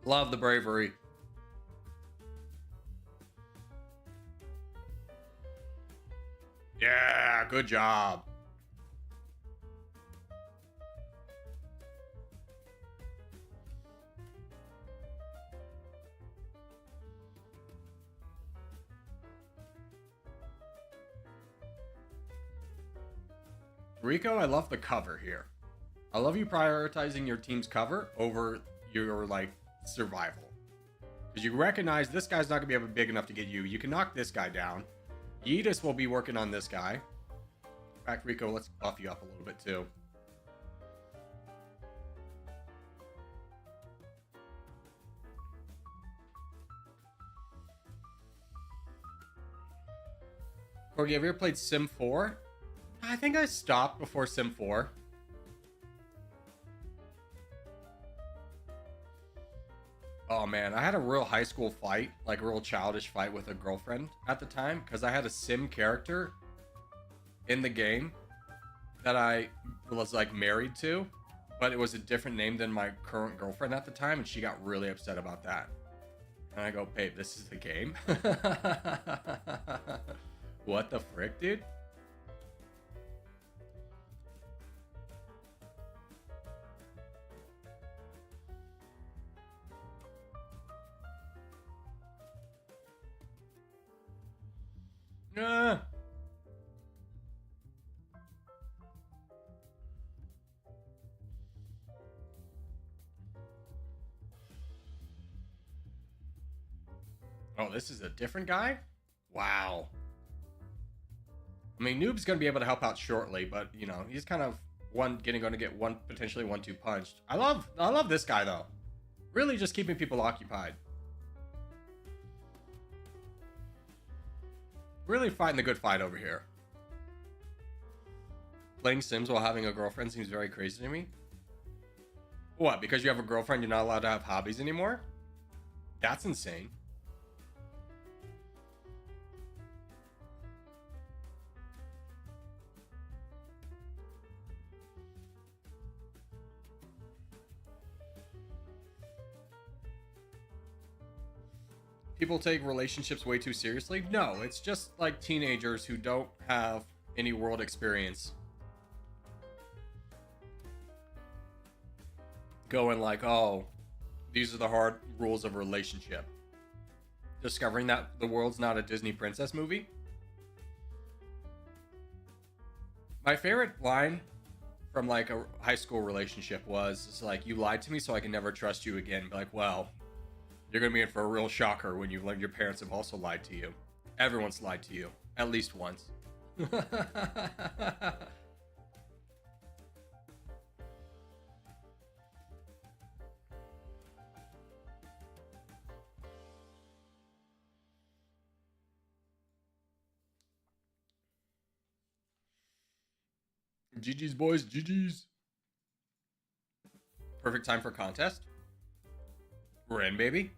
Love the bravery. Yeah, good job. Rico, I love the cover here. I love you prioritizing your team's cover over your, like, survival. Because you recognize this guy's not going to be big enough to get you. You can knock this guy down. Yeetus will be working on this guy. In fact, Rico, let's buff you up a little bit, too. Corgi, have you ever played Sim 4? I think I stopped before Sim 4. Oh man, I had a real high school fight, like a real childish fight with a girlfriend at the time, because I had a Sim character in the game that I was like married to, but it was a different name than my current girlfriend at the time, and she got really upset about that. And I go, babe, this is the game? What the frick, dude? Oh, this is a different guy? Wow. I mean, Noob's going to be able to help out shortly, but, you know, he's kind of going to get potentially 1-2 punched. I love this guy, though. Really just keeping people occupied. Really fighting the good fight over here. Playing Sims while having a girlfriend seems very crazy to me. What, because you have a girlfriend, you're not allowed to have hobbies anymore? That's insane. People take relationships way too seriously? No, it's just like teenagers who don't have any world experience. Going like, oh, these are the hard rules of a relationship. Discovering that the world's not a Disney princess movie. My favorite line from like a high school relationship was, it's like, you lied to me so I can never trust you again. Be like, well, you're going to be in for a real shocker when you learn your parents have also lied to you. Everyone's lied to you. At least once. GG's, boys. GG's. Perfect time for contest. We're in, baby.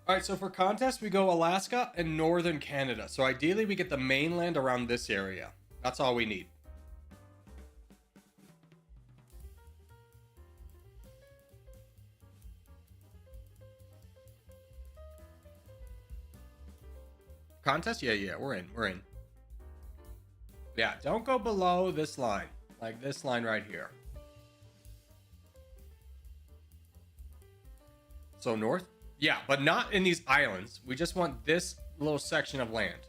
All right, so for contest, we go Alaska and northern Canada. So ideally, we get the mainland around this area. That's all we need. Contest? Yeah, we're in. Yeah, don't go below this line. Like this line right here. So north? Yeah, but not in these islands. We just want this little section of land.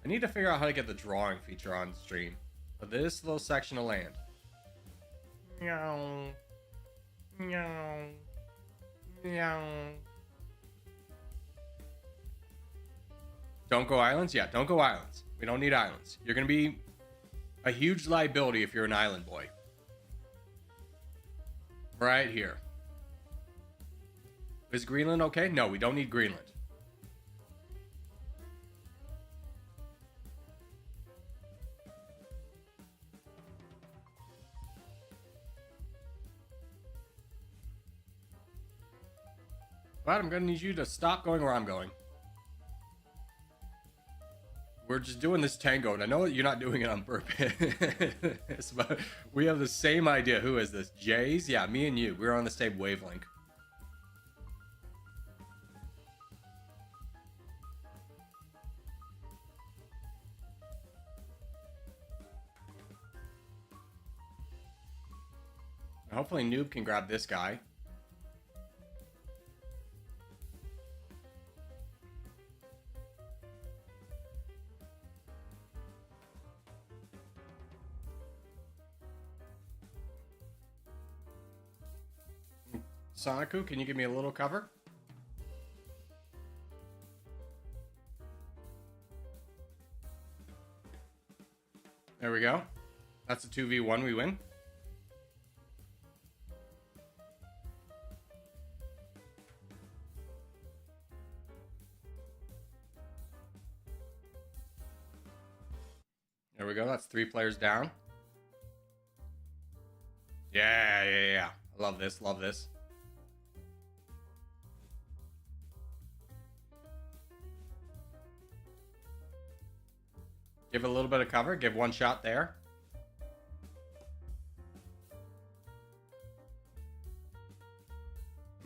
I need to figure out how to get the drawing feature on stream. But this little section of land. Meow. Meow. Meow. Don't go islands? Yeah, don't go islands. We don't need islands. You're going to be a huge liability if you're an island boy. Right here. Is Greenland okay? No, we don't need Greenland. But I'm gonna need you to stop going where I'm going. We're just doing this tango, and I know you're not doing it on purpose, but we have the same idea. Who is this? Jays? Yeah, me and you. We're on the same wavelength. Hopefully Noob can grab this guy. Soniku, can you give me a little cover? There we go. That's a 2v1, we win. There we go, that's 3 players down. Yeah. I love this, love this. Give a little bit of cover, give 1 shot there.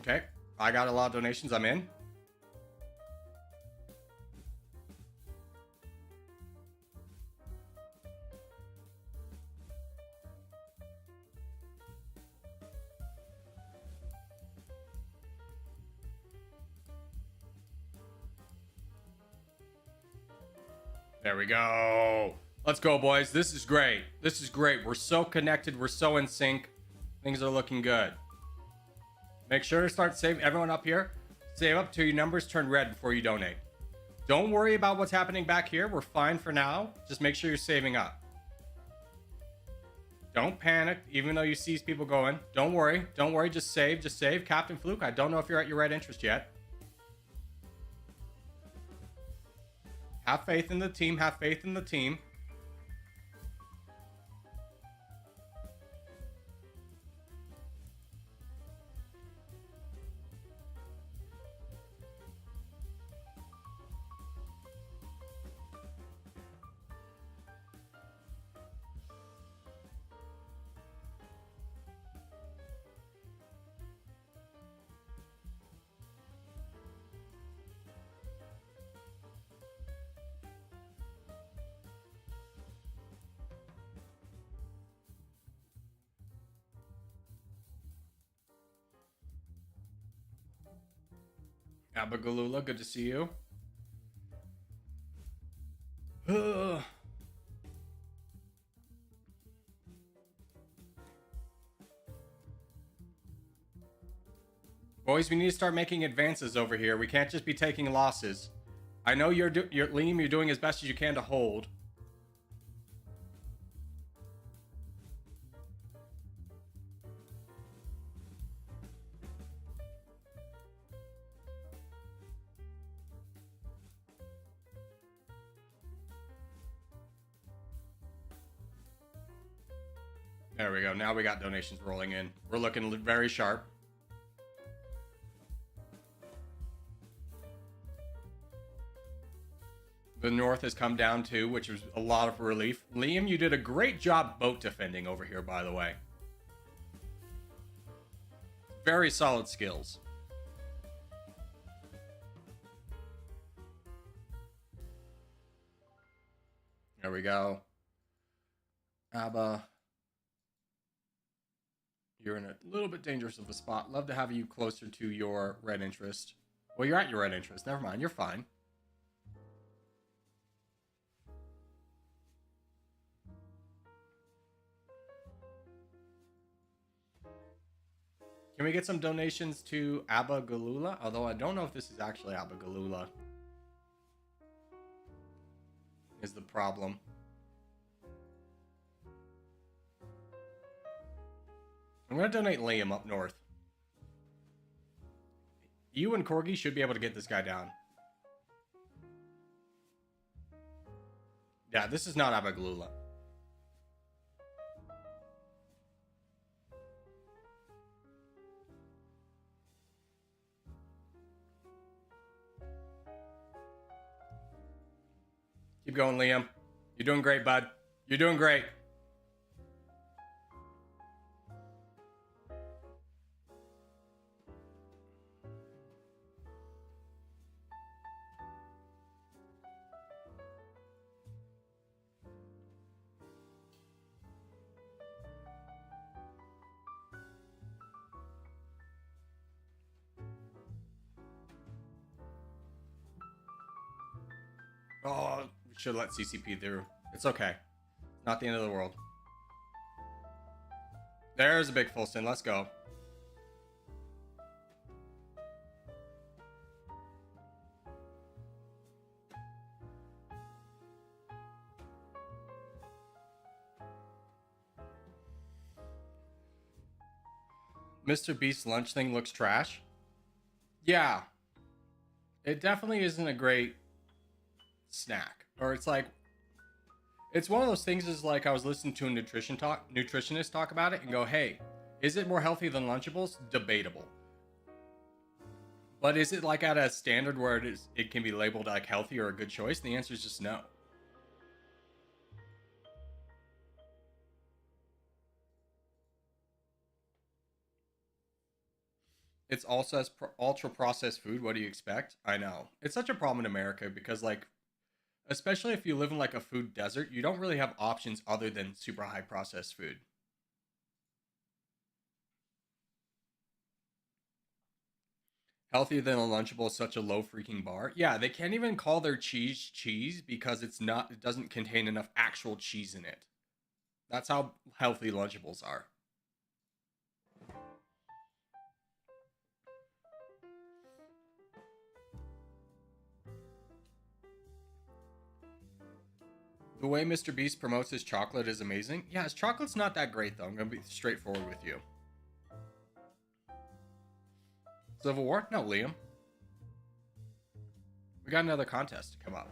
Okay, I got a lot of donations, I'm in. There we go. Let's go, boys. This is great. This is great. We're so connected. We're so in sync. Things are looking good. Make sure to start saving. Everyone up here, save up till your numbers turn red before you donate. Don't worry about what's happening back here. We're fine for now. Just make sure you're saving up. Don't panic, even though you see people going. Don't worry. Don't worry. Just save. Just save. Captain Fluke, I don't know if you're at your red interest yet. Have faith in the team. Have faith in the team. Abagalula, good to see you. Boys, we need to start making advances over here. We can't just be taking losses. I know Liam, you're doing as best as you can to hold. There we go. Now we got donations rolling in. We're looking very sharp. The north has come down too, which is a lot of relief. Liam, you did a great job boat defending over here, by the way. Very solid skills. There we go. Abba. You're in a little bit dangerous of a spot. Love to have you closer to your red interest. Well, you're at your red interest. Never mind. You're fine. Can we get some donations to Abagalula? Although I don't know if this is actually Abagalula. Is the problem. I'm going to donate Liam up north. You and Corgi should be able to get this guy down. Yeah, this is not Abagalula. Keep going, Liam. You're doing great, bud. You're doing great. Oh, we should let CCP through. It's okay. Not the end of the world. There's a big full sin. Let's go. Mr. Beast's lunch thing looks trash. Yeah. It definitely isn't a great snack. Or it's like, it's one of those things is like I was listening to a nutritionist talk about it and go, hey, is it more healthy than Lunchables? Debatable. But is it like at a standard where it can be labeled like healthy or a good choice? The answer is just no. It's also as ultra processed food. What do you expect? I know. It's such a problem in America because like, especially if you live in like a food desert, you don't really have options other than super high processed food. Healthier than a Lunchable is such a low freaking bar. Yeah, they can't even call their cheese because it doesn't contain enough actual cheese in it. That's how healthy Lunchables are. The way Mr. Beast promotes his chocolate is amazing. Yeah, his chocolate's not that great though. I'm gonna be straightforward with you. Civil War? No, Liam. We got another contest to come up.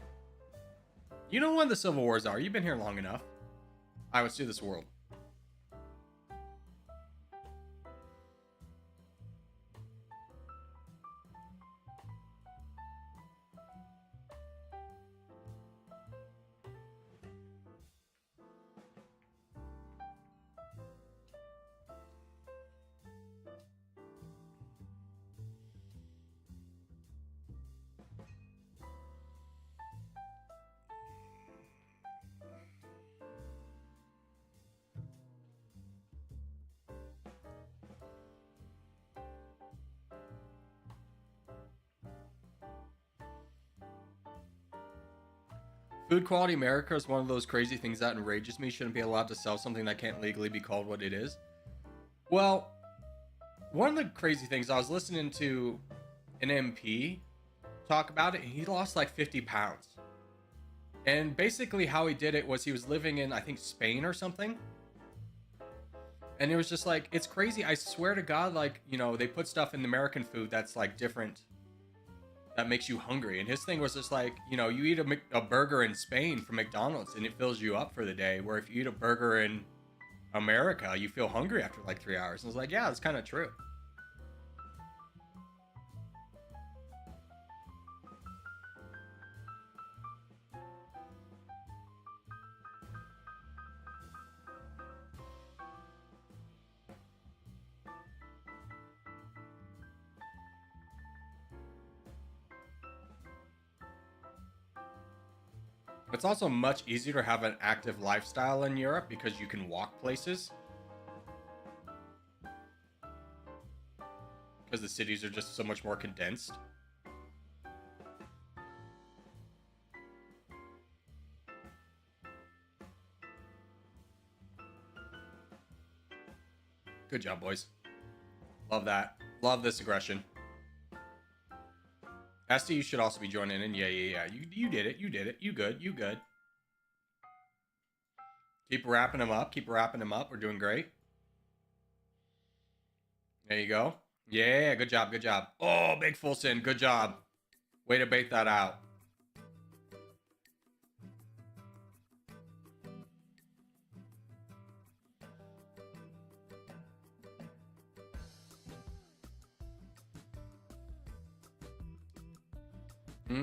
You know when the Civil Wars are. You've been here long enough. Alright, let's do this world. Food quality America is one of those crazy things that enrages me. Shouldn't be allowed to sell something that can't legally be called what it is. Well, one of the crazy things, I was listening to an MP talk about it, and he lost like 50 pounds. And basically how he did it was he was living in, I think, Spain or something. And it was just like, it's crazy. I swear to God, like, you know, they put stuff in American food that's like different, that makes you hungry. And his thing was just like, you know, you eat a burger in Spain from McDonald's and it fills you up for the day. Where if you eat a burger in America, you feel hungry after like 3 hours. And I was like, yeah, that's kind of true. It's also much easier to have an active lifestyle in Europe because you can walk places. Because the cities are just so much more condensed. Good job, boys. Love that. Love this aggression. ST, you should also be joining in. Yeah. You did it. You did it. You good. You good. Keep wrapping them up. Keep wrapping them up. We're doing great. There you go. Yeah, good job. Good job. Oh, big full sin. Good job. Way to bait that out.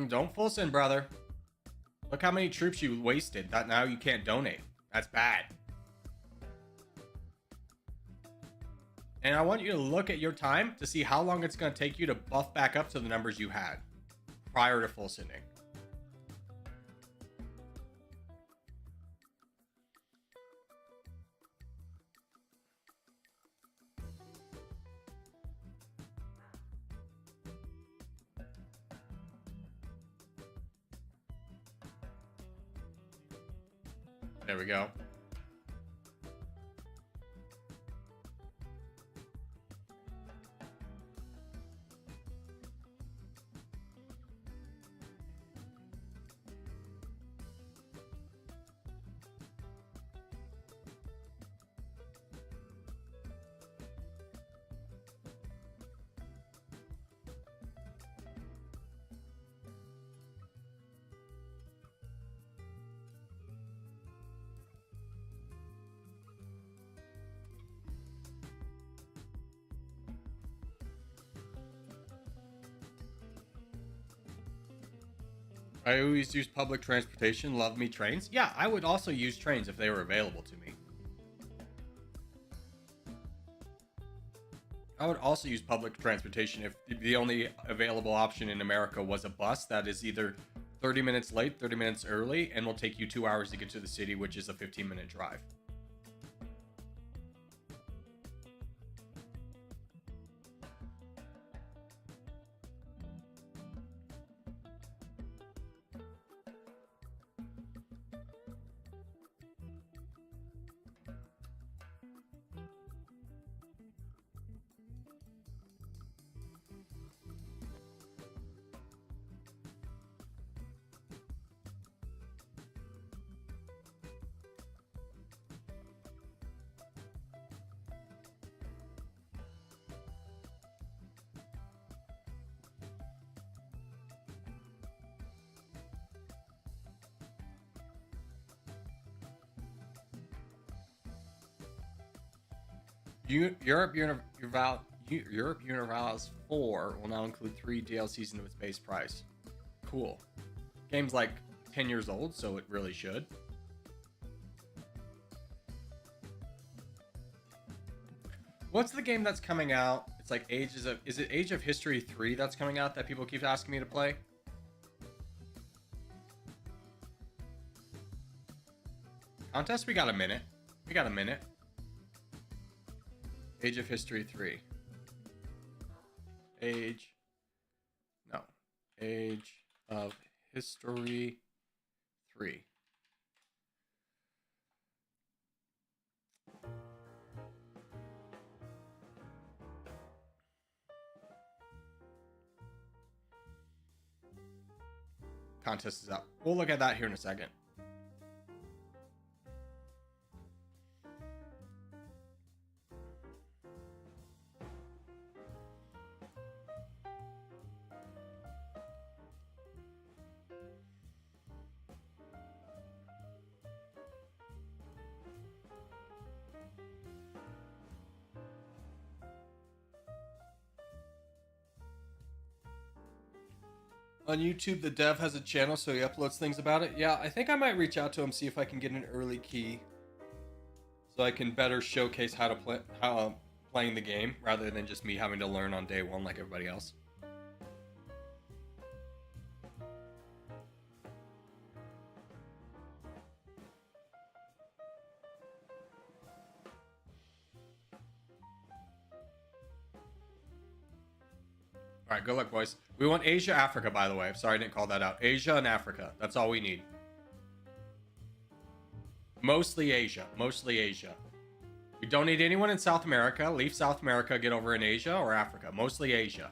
Don't full sin, brother. Look how many troops you wasted that now you can't donate. That's bad. And I want you to look at your time to see how long it's going to take you to buff back up to the numbers you had prior to full sending. There we go. I always use public transportation. Love me trains. Yeah, I would also use trains if they were available to me. I would also use public transportation if the only available option in America was a bus that is either 30 minutes late, 30 minutes early, and will take you 2 hours to get to the city, which is a 15-minute drive. Europe Universalis 4 will now include 3 DLCs into its base price. Cool. Game's like 10 years old, so it really should. What's the game that's coming out? It's like is it Age of History 3 that's coming out that people keep asking me to play? Contest, we got a minute. We got a minute. Age of History 3. Age of History 3. Contest is up. We'll look at that here in a second. On YouTube, the dev has a channel, so he uploads things about it. Yeah, I think I might reach out to him, see if I can get an early key, so I can better showcase how to play, playing the game, rather than just me having to learn on day one like everybody else. All right, good luck, boys. We want Asia, Africa, by the way. Sorry I didn't call that out. Asia and Africa. That's all we need. Mostly Asia. Mostly Asia. We don't need anyone in South America. Leave South America, get over in Asia or Africa. Mostly Asia.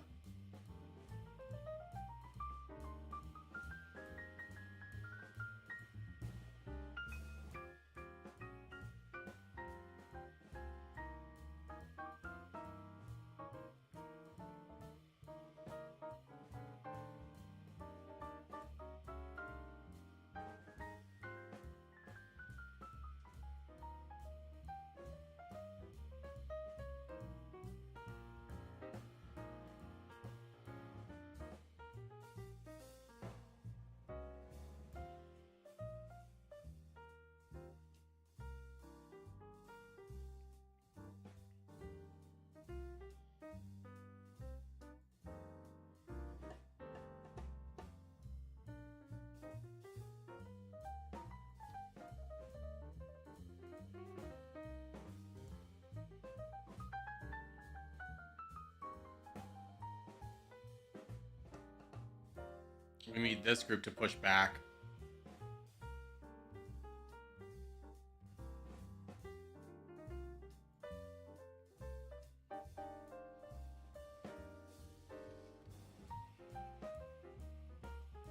We need this group to push back.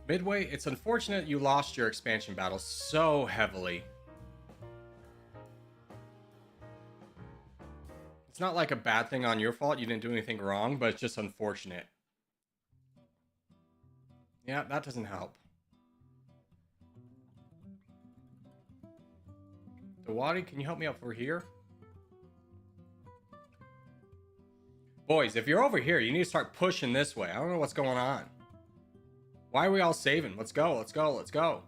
Midway, it's unfortunate you lost your expansion battle so heavily. It's not like a bad thing on your fault. You didn't do anything wrong, but it's just unfortunate. Yeah, that doesn't help. Dawadi, can you help me up over here? Boys, if you're over here, you need to start pushing this way. I don't know what's going on. Why are we all saving? Let's go, let's go, let's go.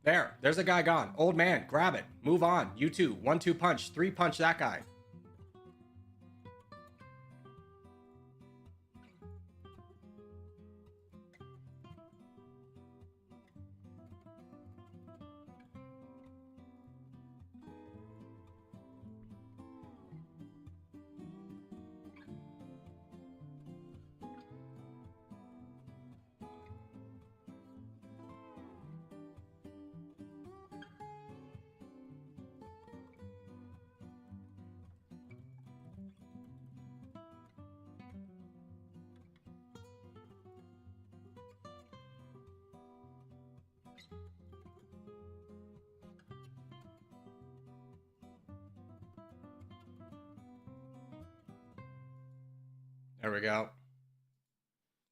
There's a guy gone. Old man, grab it. Move on. You two. 1-2 punch. 3 punch that guy. There we go.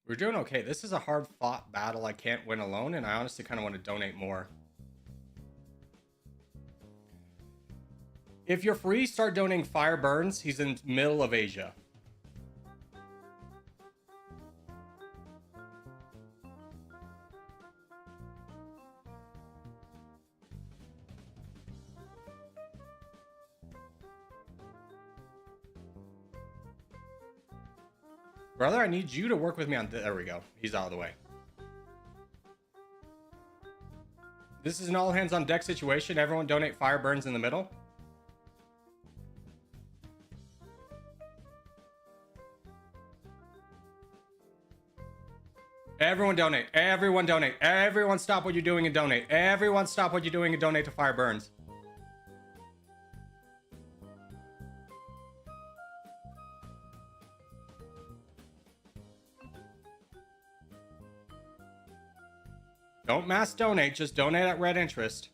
We're doing okay. This is a hard fought battle I can't win alone, and I honestly kind of want to donate more. If you're free, start donating Fire Burns. He's in the middle of Asia. Brother, I need you to work with me on... There we go. He's out of the way. This is an all-hands-on-deck situation. Everyone donate Fire Burns in the middle. Everyone donate. Everyone donate. Everyone stop what you're doing and donate. Everyone stop what you're doing and donate to Fire Burns. Don't mass donate, just donate at red interest.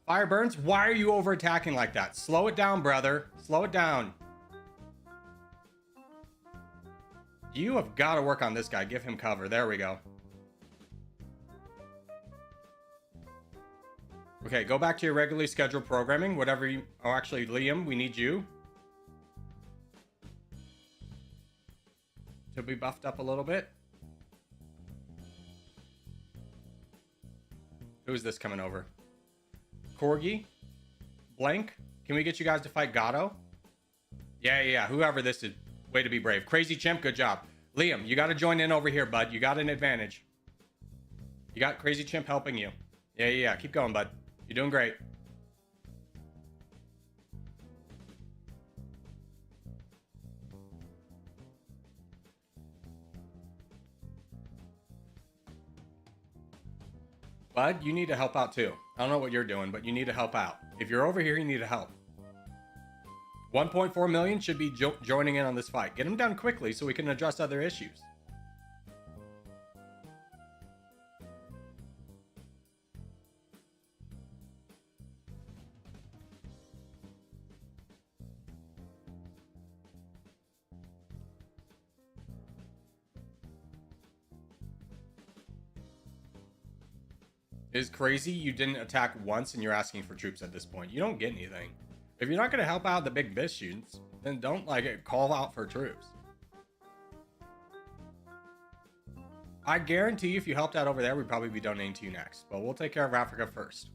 Fire Burns, why are you over attacking like that? Slow it down, brother. Slow it down. You have got to work on this guy. Give him cover. There we go. Okay, go back to your regularly scheduled programming. Whatever you... Oh, actually, Liam, we need you to be buffed up a little bit. Who's this coming over? Corgi? Blank? Can we get you guys to fight Gato? Yeah. Whoever this is. Way to be brave. Crazy Chimp, good job. Liam, you got to join in over here, bud. You got an advantage. You got Crazy Chimp helping you. Yeah. Keep going, bud. You're doing great. Bud, you need to help out too. I don't know what you're doing, but you need to help out. If you're over here, you need to help. 1.4 million should be joining in on this fight. Get them done quickly so we can address other issues. It's crazy you didn't attack once and you're asking for troops at this point. You don't get anything. If you're not going to help out the big biscuits, then don't call out for troops. I guarantee you if you helped out over there, we'd probably be donating to you next. But we'll take care of Africa first.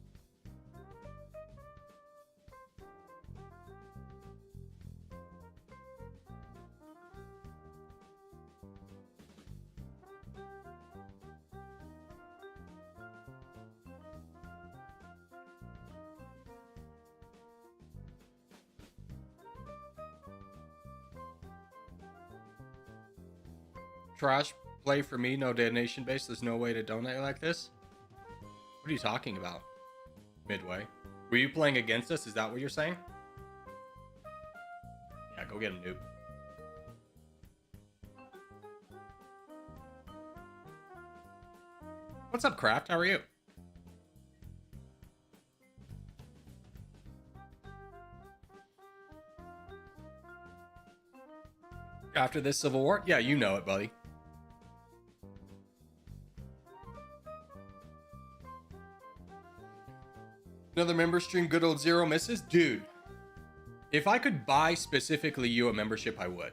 Trash play for me, no donation base. There's no way to donate like this. What are you talking about? Midway. Were you playing against us? Is that what you're saying? Yeah, go get a noob. What's up, Craft? How are you? After this Civil War? Yeah, you know it, buddy. Another member stream, good old Zero Misses? Dude, if I could buy specifically you a membership, I would.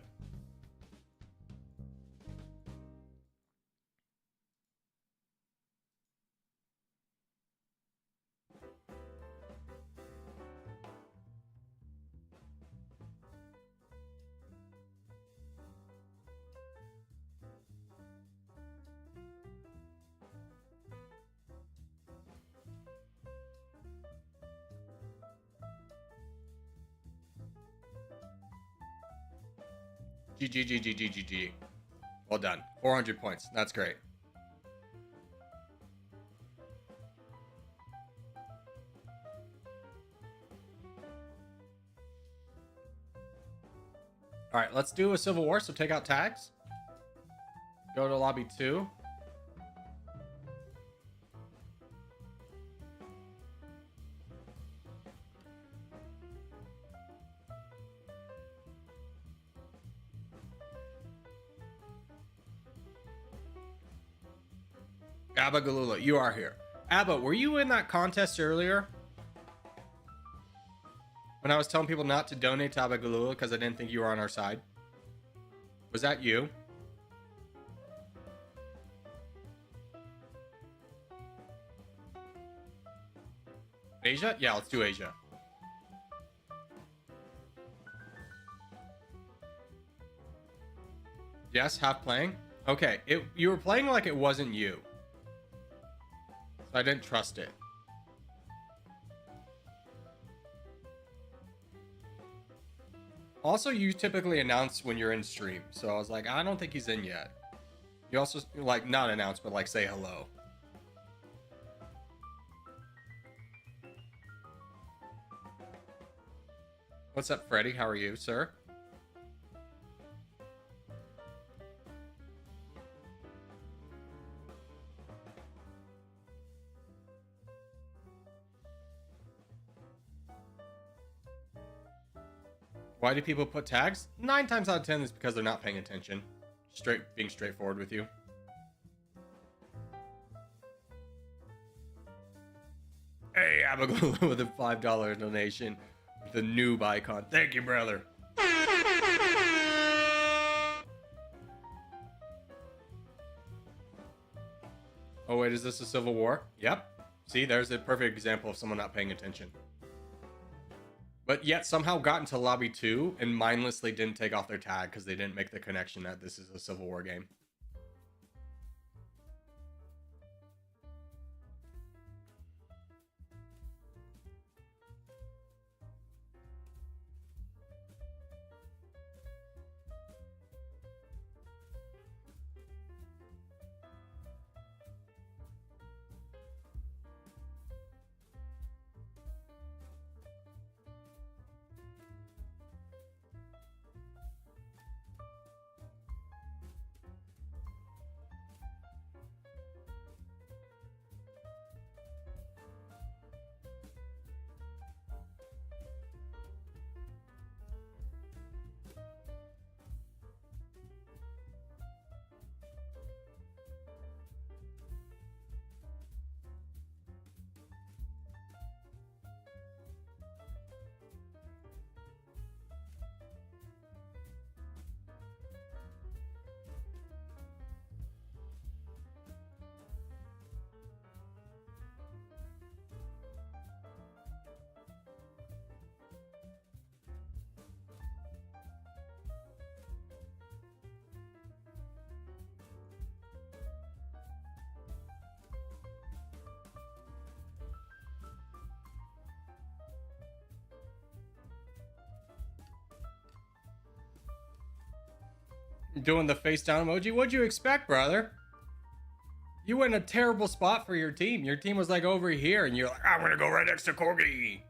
GG. Well done. 400 points. That's great. All right, let's do a Civil War. So take out tags. Go to lobby 2. Abba Galula, you are here. Abba, were you in that contest earlier? When I was telling people not to donate to Abba Galula because I didn't think you were on our side? Was that you? Asia? Yeah, let's do Asia. Yes, half playing? Okay, you were playing like it wasn't you. So I didn't trust it. Also, you typically announce when you're in stream. So I was like, I don't think he's in yet. You also, like, not announce, but like say hello. What's up, Freddy? How are you, sir? Why do people put tags? 9 times out of 10 is because they're not paying attention. Being straightforward with you. Hey, Abigail with a $5 donation. The noob icon. Thank you, brother. Oh, wait, is this a Civil War? Yep. See, there's a perfect example of someone not paying attention. But yet somehow got into lobby 2 and mindlessly didn't take off their tag because they didn't make the connection that this is a Civil War game. Doing the face down emoji. What'd you expect, brother? You went in a terrible spot for your team. Your team was like over here, and you're like, I'm gonna go right next to Corgi.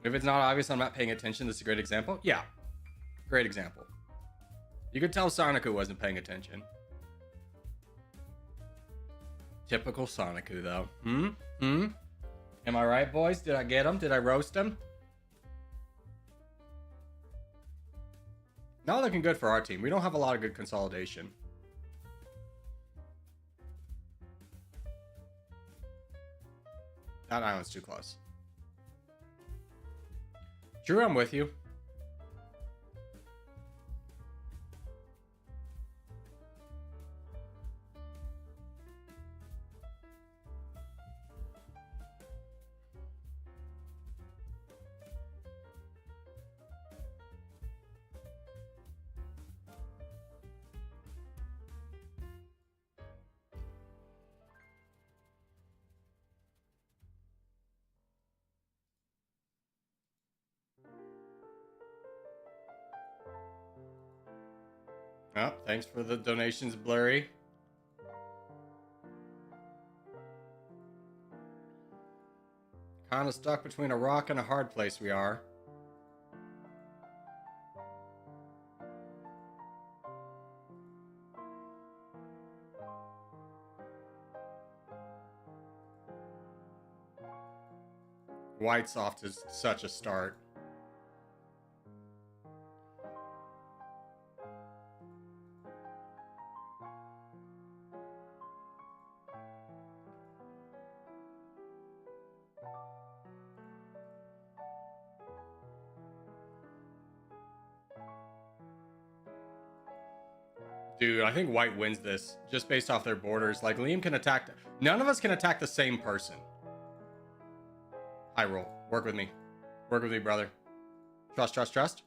If it's not obvious I'm not paying attention, this is a great example. Yeah, great example. You could tell Sonicu wasn't paying attention. Typical Sonicu, though. Am I right, boys? Did I get him? Did I roast him? Not looking good for our team. We don't have a lot of good consolidation. That island's too close. Drew, I'm with you. Oh, thanks for the donations, Blurry. Kind of stuck between a rock and a hard place we are. White's off to such a start. Dude, I think White wins this just based off their borders. Like, Liam can attack. None of us can attack the same person. High roll. Work with me. Work with me, brother. Trust, trust, trust.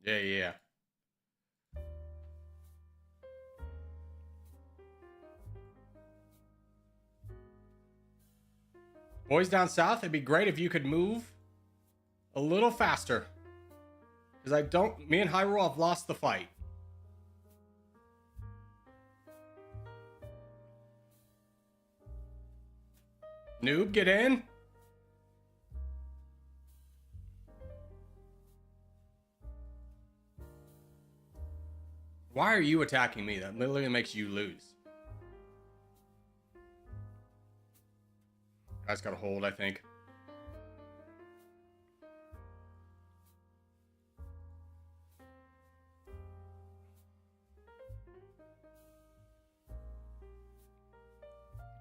Yeah. Boys down south, it'd be great if you could move a little faster. Because me and Hyrule have lost the fight. Noob, get in. Why are you attacking me? That literally makes you lose. Guy's got a hold, I think.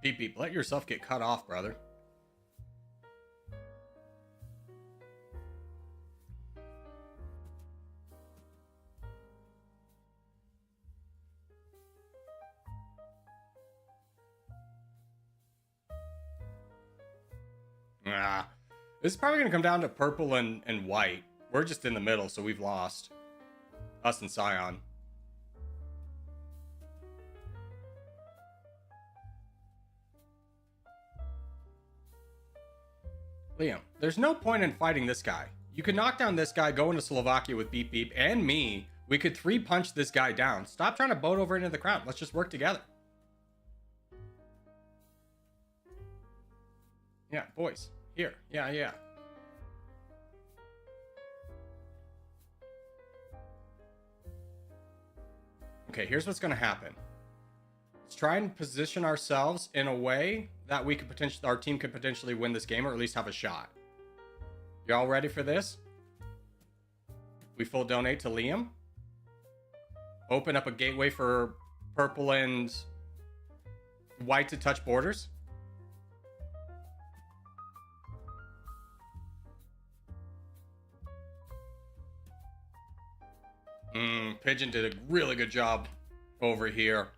Beep beep, let yourself get cut off, brother. This is probably going to come down to purple and white. We're just in the middle, so we've lost. Us and Scion. Liam, there's no point in fighting this guy. You could knock down this guy, go into Slovakia with Beep Beep, and me. We could 3-punch this guy down. Stop trying to boat over into the crown. Let's just work together. Yeah, boys. Here. Yeah. Okay, here's what's going to happen. Let's try and position ourselves in a way that we could our team could potentially win this game, or at least have a shot. Y'all ready for this? We full donate to Liam. Open up a gateway for purple and white to touch borders. Pigeon did a really good job over here.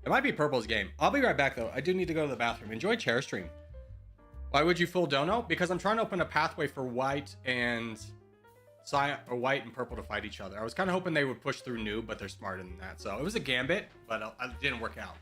It might be purple's game. I'll be right back though. I do need to go to the bathroom. Enjoy chair stream. Why would you full dono? Because I'm trying to open a pathway for white and white and purple to fight each other. I was kind of hoping they would push through noob, but they're smarter than that. So it was a gambit, but it didn't work out.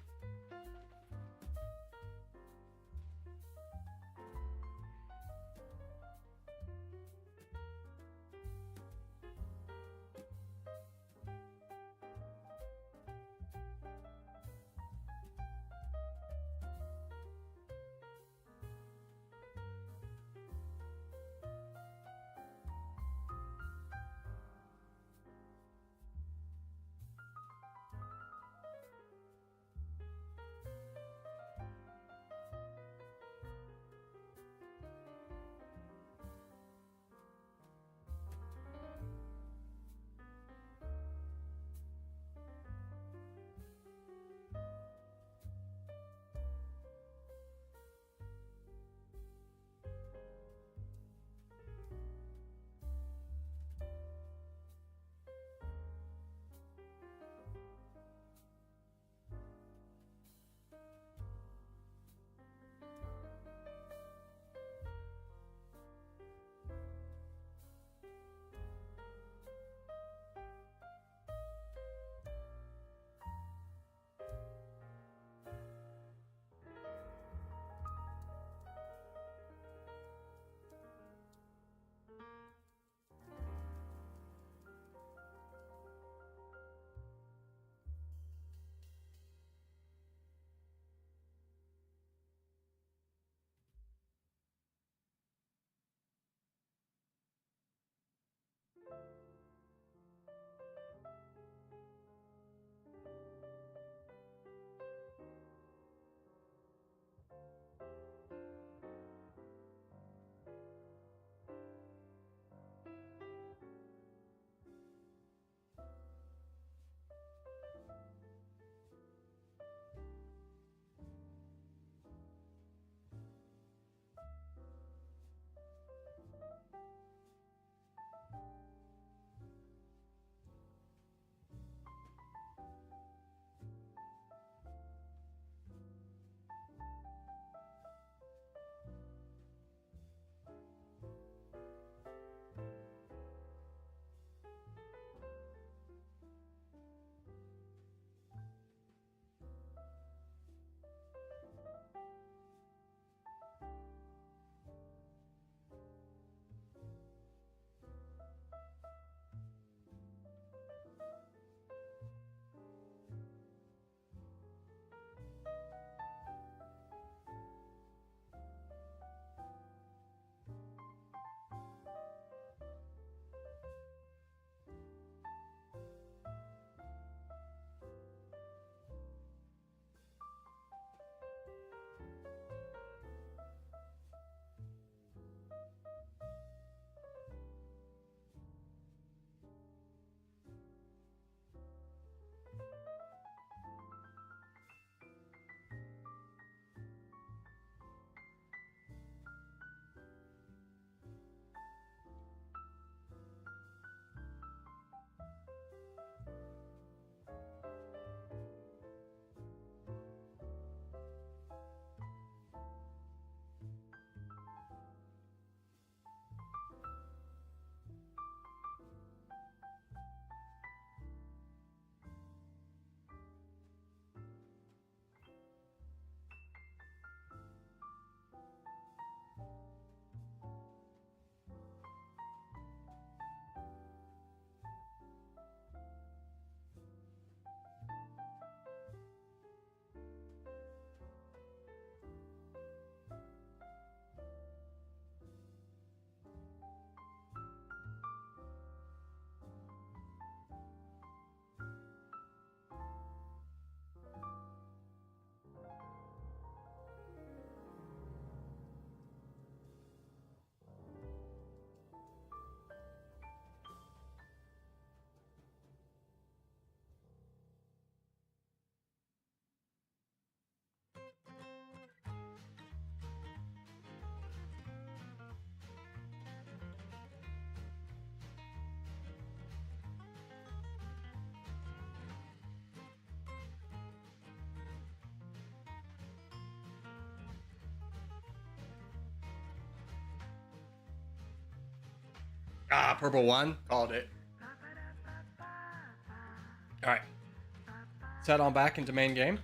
Ah, purple one. Called it. All right. Let's head on back into main game.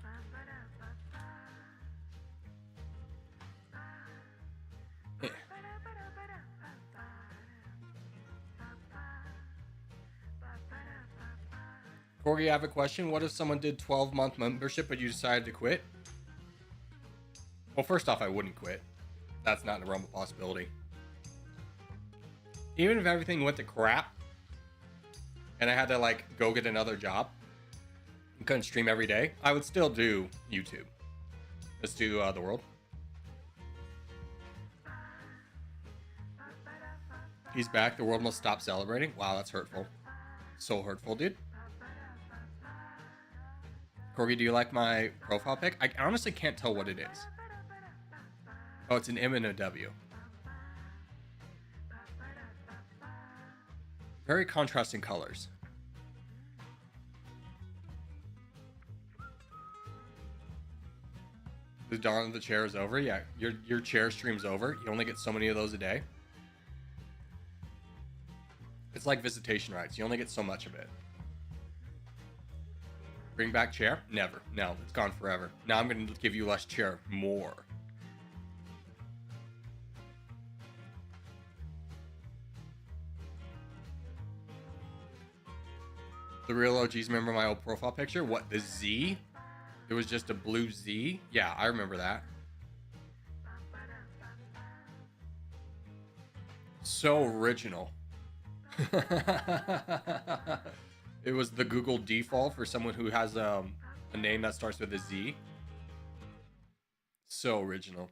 Yeah. Corgi, I have a question. What if someone did 12-month membership but you decided to quit? Well, first off, I wouldn't quit. That's not in the realm of possibility. Even if everything went to crap and I had to like go get another job and couldn't stream every day, I would still do YouTube. Let's do the world. He's back. The world must stop celebrating. Wow, that's hurtful. So hurtful, dude. Corgi, do you like my profile pic? I honestly can't tell what it is. Oh, it's an M and a W. Very contrasting colors. The dawn of the chair is over. Yeah, your chair stream's over. You only get so many of those a day. It's like visitation rights. You only get so much of it. Bring back chair? Never. No, it's gone forever. Now I'm going to give you less chair. More. The real OGs remember my old profile picture? What, the Z? It was just a blue Z? Yeah, I remember that. So original. It was the Google default for someone who has a name that starts with a Z. So original.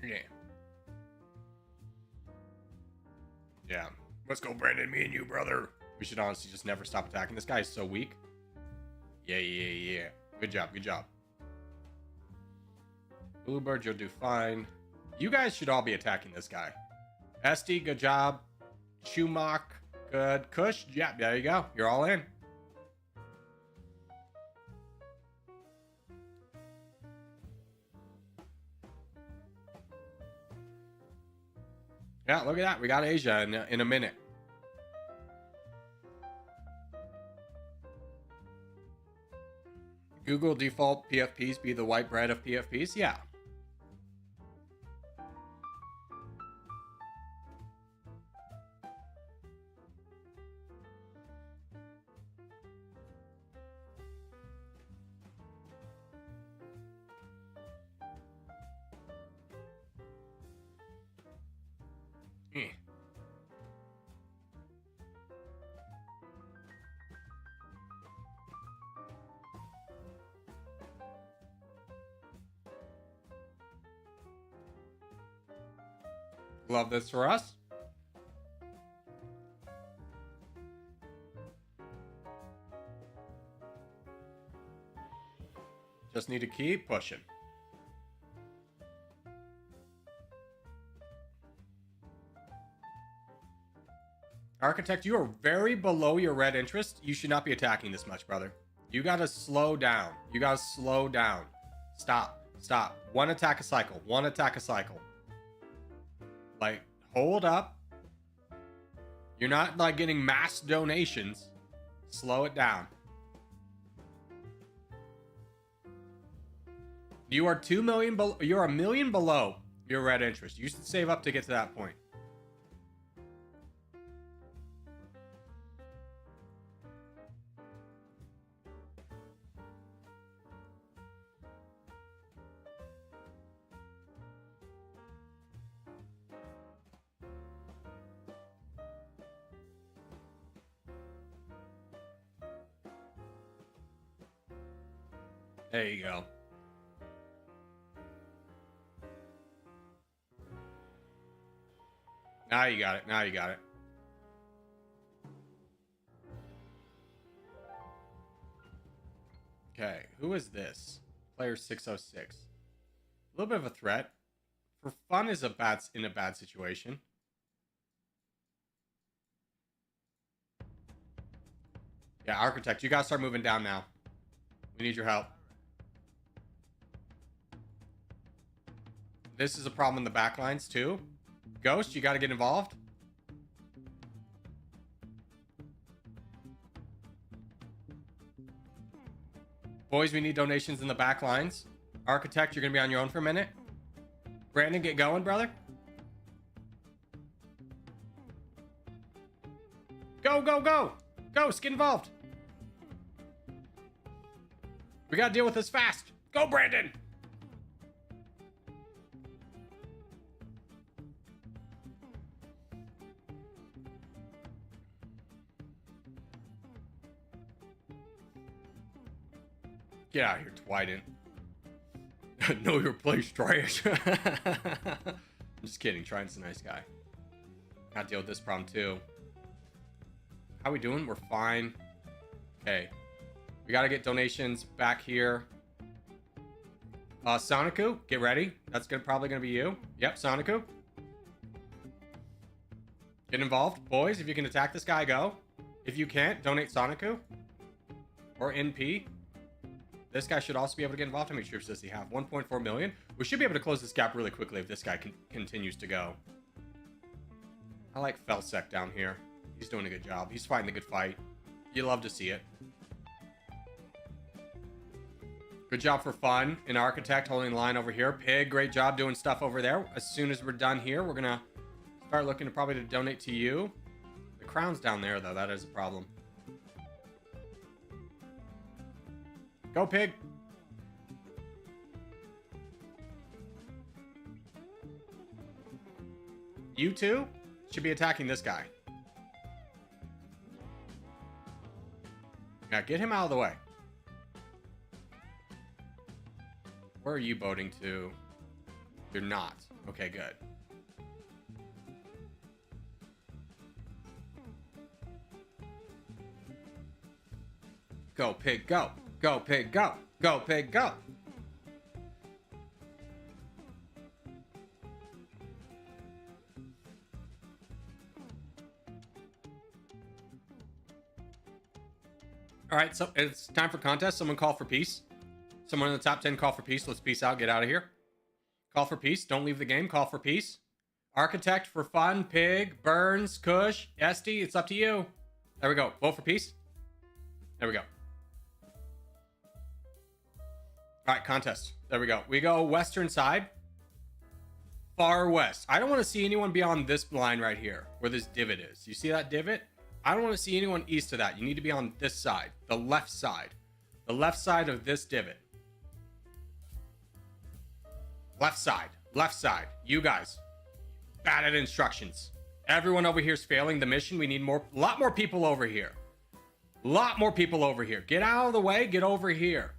Yeah. Yeah. Let's go, Brandon. Me and you, brother. We should honestly just never stop attacking. This guy is so weak. Yeah. Good job. Bluebird, you'll do fine. You guys should all be attacking this guy. Esty, good job. Schumach, good. Kush, yeah, there you go. You're all in. Yeah, look at that. We got Asia in a minute. Google default PFPs be the white bread of PFPs? Yeah. Love this for us. Just need to keep pushing. Architect, you are very below your red interest. You should not be attacking this much, brother. You gotta slow down. Stop. One attack a cycle. Like, hold up. You're not like getting mass donations. Slow it down. You are 2 million you're a million below your red interest. You should save up to get to that point. There you go. Now you got it. Now you got it. Okay, who is this? Player 606. A little bit of a threat. For fun is in a bad situation. Yeah, Architect, you gotta start moving down now. We need your help. This is a problem in the backlines too. Ghost, you gotta get involved. Boys, we need donations in the backlines. Architect, you're gonna be on your own for a minute. Brandon, get going, brother. Go, go, go. Ghost, get involved. We gotta deal with this fast. Go, Brandon. Get out of here, Twiden. Know your place, trash. I'm just kidding. Triton's a nice guy. Gotta deal with this problem too. How we doing? We're fine. Okay. We gotta get donations back here. Soniku, get ready. That's probably gonna be you. Yep, Soniku. Get involved. Boys, if you can attack this guy, go. If you can't, donate Soniku. Or NP. This guy should also be able to get involved. How many troops does he have? 1.4 million. We should be able to close this gap really quickly if this guy continues to go. I like Felsec down here. He's doing a good job. He's fighting a good fight. You love to see it. Good job for fun. An Architect holding the line over here. Pig, great job doing stuff over there. As soon as we're done here, we're going to start looking to probably donate to you. The crown's down there, though. That is a problem. Go, Pig. You two should be attacking this guy. Now, get him out of the way. Where are you boating to? You're not. Okay, good. Go, Pig, go. Go, Pig, go. Go, Pig, go. All right, so it's time for contest. Someone call for peace. Someone in the top 10 call for peace. Let's peace out. Get out of here. Call for peace. Don't leave the game. Call for peace. Architect for fun. Pig, Burns, Kush, Esty. It's up to you. There we go. Vote for peace. There we go. All right, contest. There we go. We go western side. Far west. I don't want to see anyone beyond this line right here, where this divot is. You see that divot? I don't want to see anyone east of that. You need to be on this side, the left side. The left side of this divot. Left side. Left side. You guys. Bad at instructions. Everyone over here is failing the mission. We need a lot more people over here. A lot more people over here. Get out of the way. Get over here.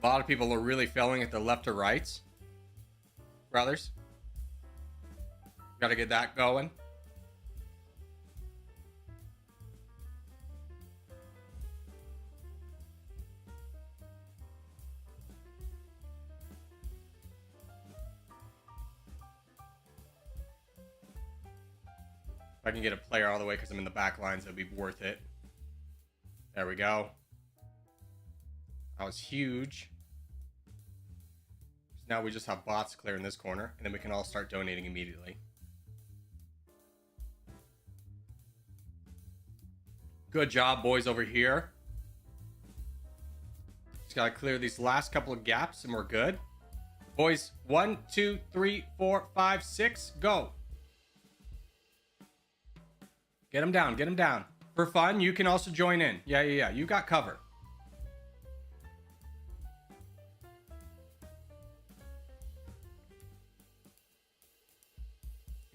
A lot of people are really failing at the left or rights. Brothers. Gotta get that going. If I can get a player all the way because I'm in the back lines, it'll be worth it. There we go. That was huge. Now we just have bots clearing this corner, and then we can all start donating immediately. Good job, boys, over here. Just gotta clear these last couple of gaps, and we're good. Boys, 1, 2, 3, 4, 5, 6, go. Get them down, get them down. For fun, you can also join in. Yeah. You got cover.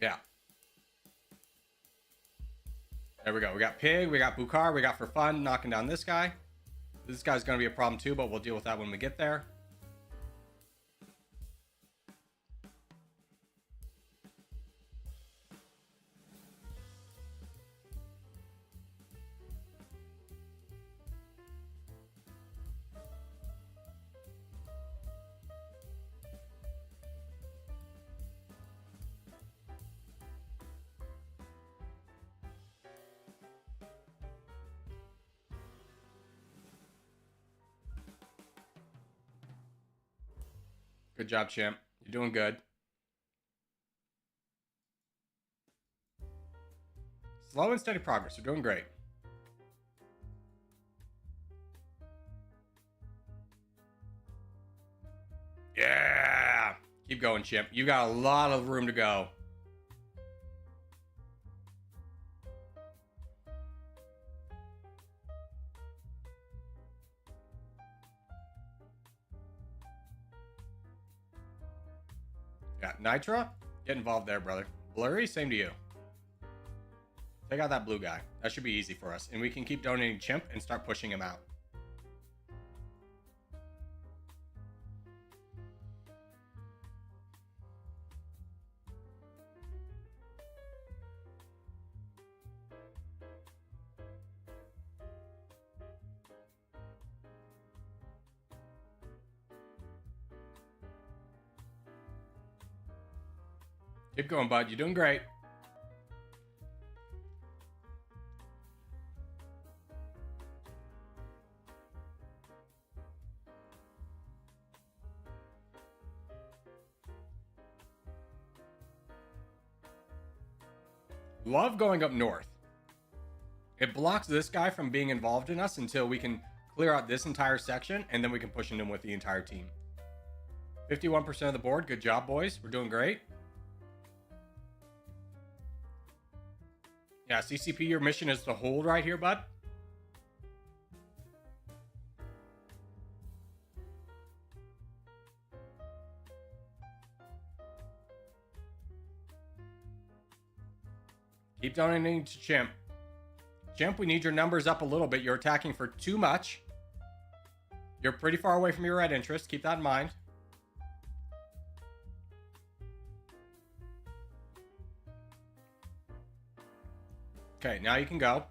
Yeah. There we go. We got Pig, we got Bukar, we got For Fun knocking down this guy. This guy's going to be a problem too, but we'll deal with that when we get there. Good job, champ. You're doing good. Slow and steady progress. You're doing great. Yeah. Keep going, champ. You got a lot of room to go. Yeah, Nitra, get involved there, brother. Blurry, same to you. Take out that blue guy. That should be easy for us. And we can keep donating Chimp and start pushing him out. Keep going, bud. You're doing great. Love going up north. It blocks this guy from being involved in us until we can clear out this entire section, and then we can push into him with the entire team. 51% of the board. Good job, boys. We're doing great. Yeah, CCP, your mission is to hold right here, bud. Keep donating to Chimp. Chimp, we need your numbers up a little bit. You're attacking for too much. You're pretty far away from your red interest. Keep that in mind. Okay, now you can go.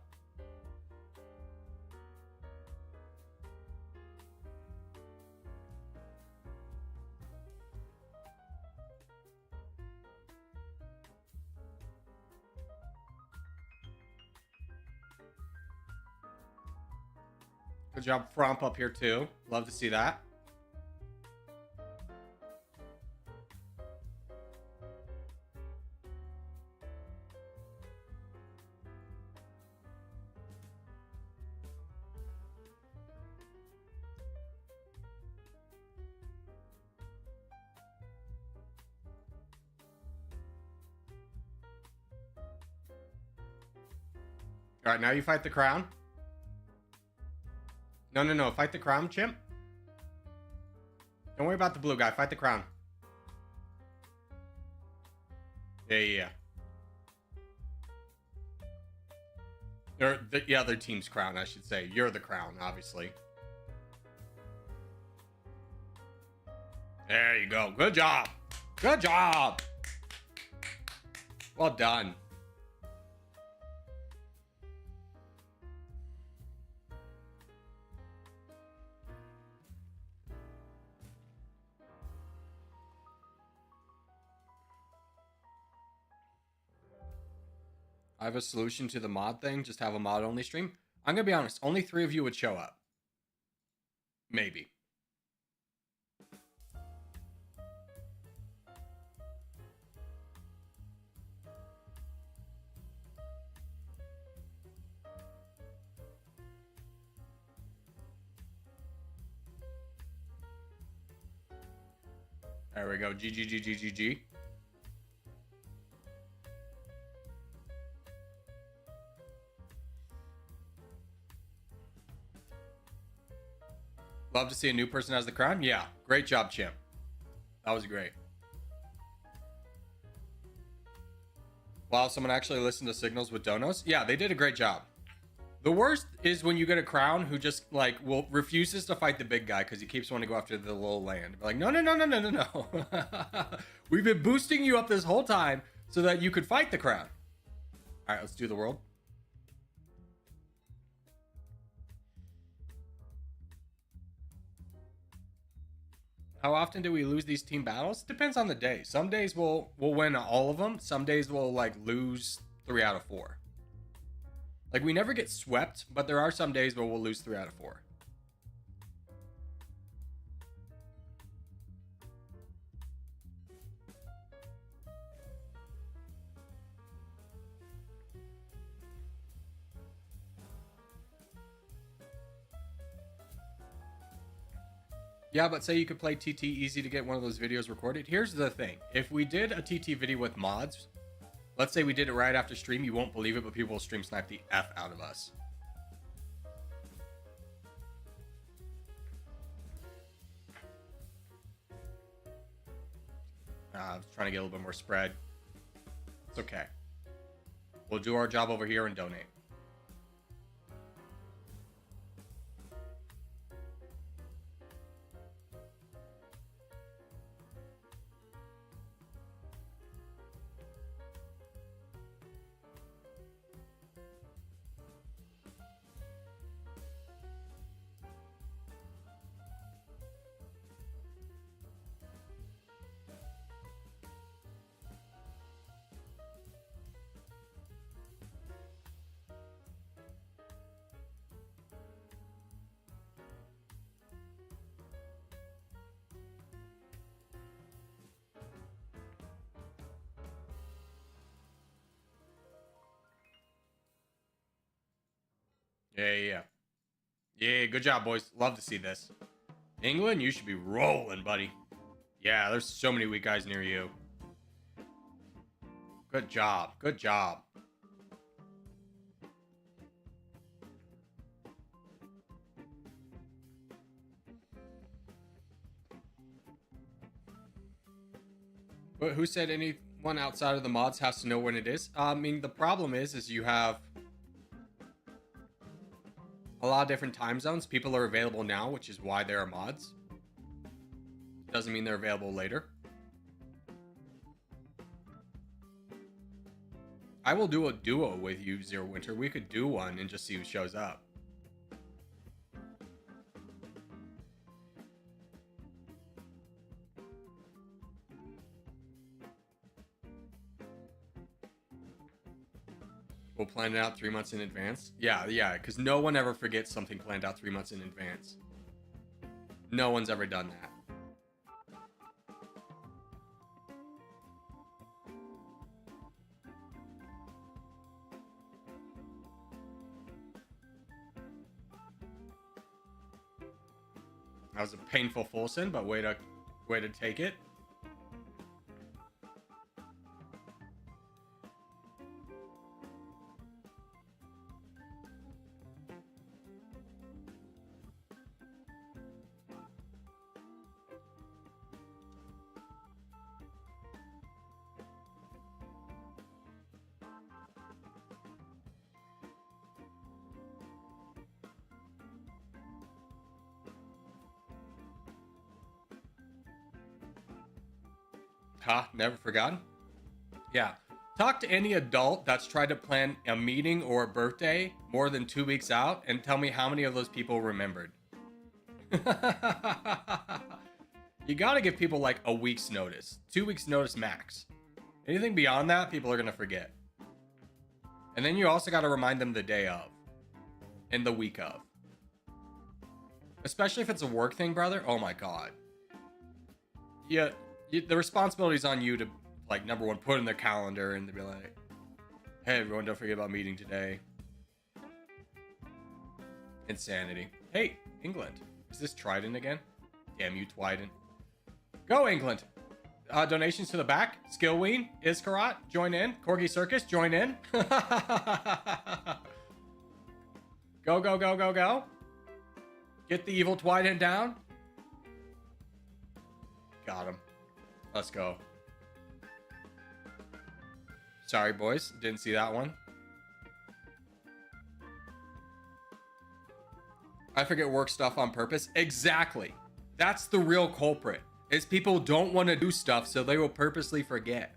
Good job, Fromp up here too. Love to see that. All right, now you fight the crown. No. Fight the crown, Chimp. Don't worry about the blue guy. Fight the crown. Yeah. The other team's crown, I should say. You're the crown, obviously. There you go. Good job. Good job. Well done. I have a solution to the mod thing. Just have a mod only stream. I'm going to be honest. Only 3 of you would show up. Maybe. There we go. GG. Love to see a new person as the crown. Yeah, great job, Chimp. That was great. Wow, someone actually listened to signals with donos. Yeah, they did a great job. The worst is when you get a crown who just like refuses to fight the big guy because he keeps wanting to go after the little land. Like, no, no, no, no, no, no, no. We've been boosting you up this whole time so that you could fight the crown. All right, let's do the world. How often do we lose these team battles? Depends on the day. Some days we'll win all of them. Some days we'll like lose 3 out of 4. Like, we never get swept, but there are some days where we'll lose 3 out of 4. Yeah, but say you could play TT easy to get one of those videos recorded. Here's the thing. If we did a TT video with mods, let's say we did it right after stream, you won't believe it, but people will stream snipe the F out of us. I was trying to get a little bit more spread. It's okay. We'll do our job over here and donate. Yeah, good job, boys. Love to see this. England, you should be rolling, buddy. Yeah, there's so many weak guys near you. Good job. Good job. But who said anyone outside of the mods has to know when it is? I mean, the problem is you have a lot of different time zones. People are available now, which is why there are mods. Doesn't mean they're available later. I will do a duo with you, Zero Winter. We could do one and just see who shows up. We'll plan it out 3 months in advance. Yeah, because no one ever forgets something planned out 3 months in advance. No one's ever done that. That was a painful full send, but way to take it. Huh? Never forgotten? Yeah. Talk to any adult that's tried to plan a meeting or a birthday more than 2 weeks out and tell me how many of those people remembered. You gotta give people like a week's notice. 2 weeks notice max. Anything beyond that, people are gonna forget. And then you also gotta remind them the day of. And the week of. Especially if it's a work thing, brother. Oh my god. Yeah. The responsibility's on you to, like, number one, put in their calendar and to be like, hey, everyone, don't forget about meeting today. Insanity. Hey, England. Is this Trident again? Damn you, Trident. Go, England. Donations to the back. Skillween. Iskarat. Join in. Corgi Circus. Join in. Go, go, go, go, go. Get the evil Trident down. Got him. Let's go. Sorry, boys. Didn't see that one. I forget work stuff on purpose. Exactly. That's the real culprit. Is people don't want to do stuff, so they will purposely forget.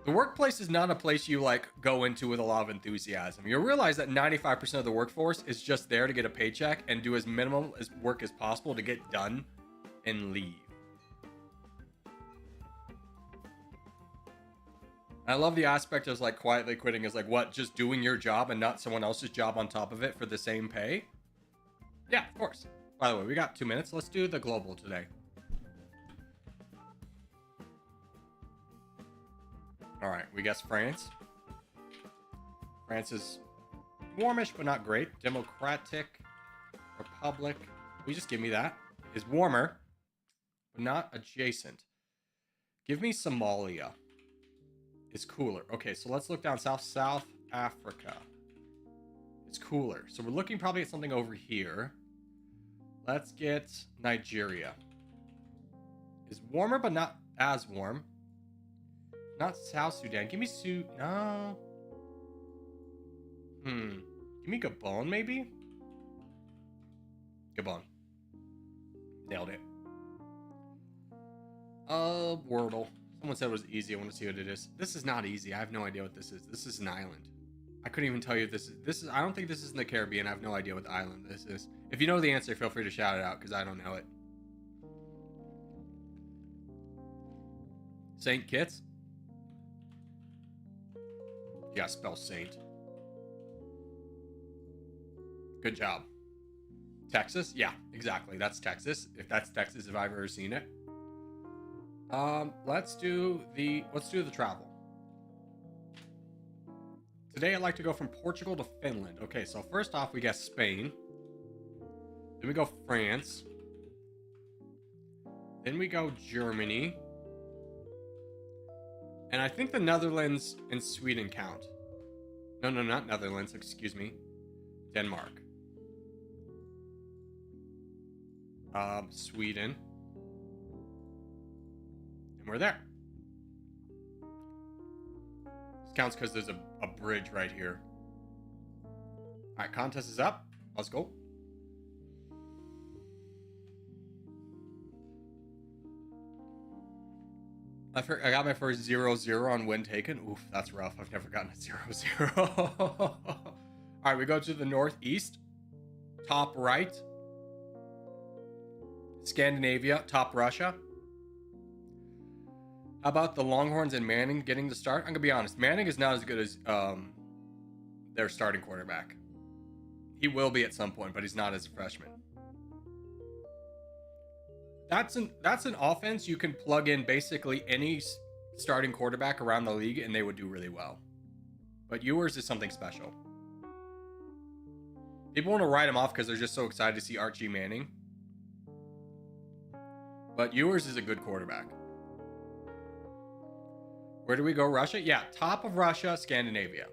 The workplace is not a place you like go into with a lot of enthusiasm. You'll realize that 95% of the workforce is just there to get a paycheck and do as minimum as work as possible to get done and leave. I love the aspect of like quietly quitting is like what, just doing your job and not someone else's job on top of it for the same pay? Yeah, of course. By the way, we got 2 minutes. Let's do the global today. All right, we guess France. France is warmish, but not great. Democratic Republic. Will you just give me that? Is warmer, but not adjacent. Give me Somalia. It's cooler. Okay, so let's look down south. South Africa. It's cooler. So we're looking probably at something over here. Let's get Nigeria. It's warmer, but not as warm. Not South Sudan. Give me no. Give me Gabon, maybe? Gabon. Nailed it. Wordle. Someone said it was easy. I want to see what it is. This is not easy. I have no idea what this is. This is an island. I couldn't even tell you this is. I don't think this is in the Caribbean. I have no idea what the island this is. If you know the answer, feel free to shout it out because I don't know it. Saint Kitts. You gotta spell Saint. Good job. Texas? Yeah, exactly. That's Texas. If that's Texas, if I've ever seen it. Let's do the travel. Today I'd like to go from Portugal to Finland. Okay, so first off we guess Spain. Then we go France. Then we go Germany. And I think the Netherlands and Sweden count. No, not Netherlands, excuse me. Denmark. Sweden. And we're there. This counts because there's a bridge right here. Alright, contest is up. Let's go. I got my first 0-0 on win taken. Oof, that's rough. I've never gotten a 0-0. Alright, we go to the northeast. Top right. Scandinavia. Top Russia. How about the Longhorns and Manning getting the start? I'm going to be honest. Manning is not as good as their starting quarterback. He will be at some point, but he's not as a freshman. That's an offense you can plug in basically any starting quarterback around the league and they would do really well. But Ewers is something special. People want to write him off because they're just so excited to see Archie Manning. But Ewers is a good quarterback. Where do we go? Russia? Yeah, top of Russia, Scandinavia.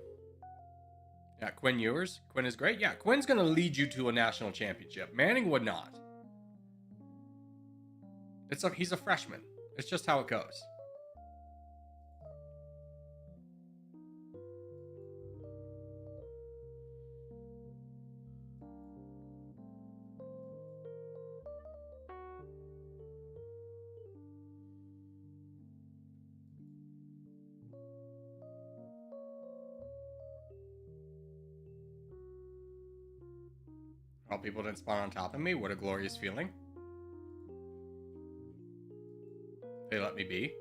Yeah, Quinn Ewers. Quinn is great. Yeah, Quinn's going to lead you to a national championship. Manning would not. He's a freshman. It's just how it goes. All people didn't spawn on top of me. What a glorious feeling. They let me be.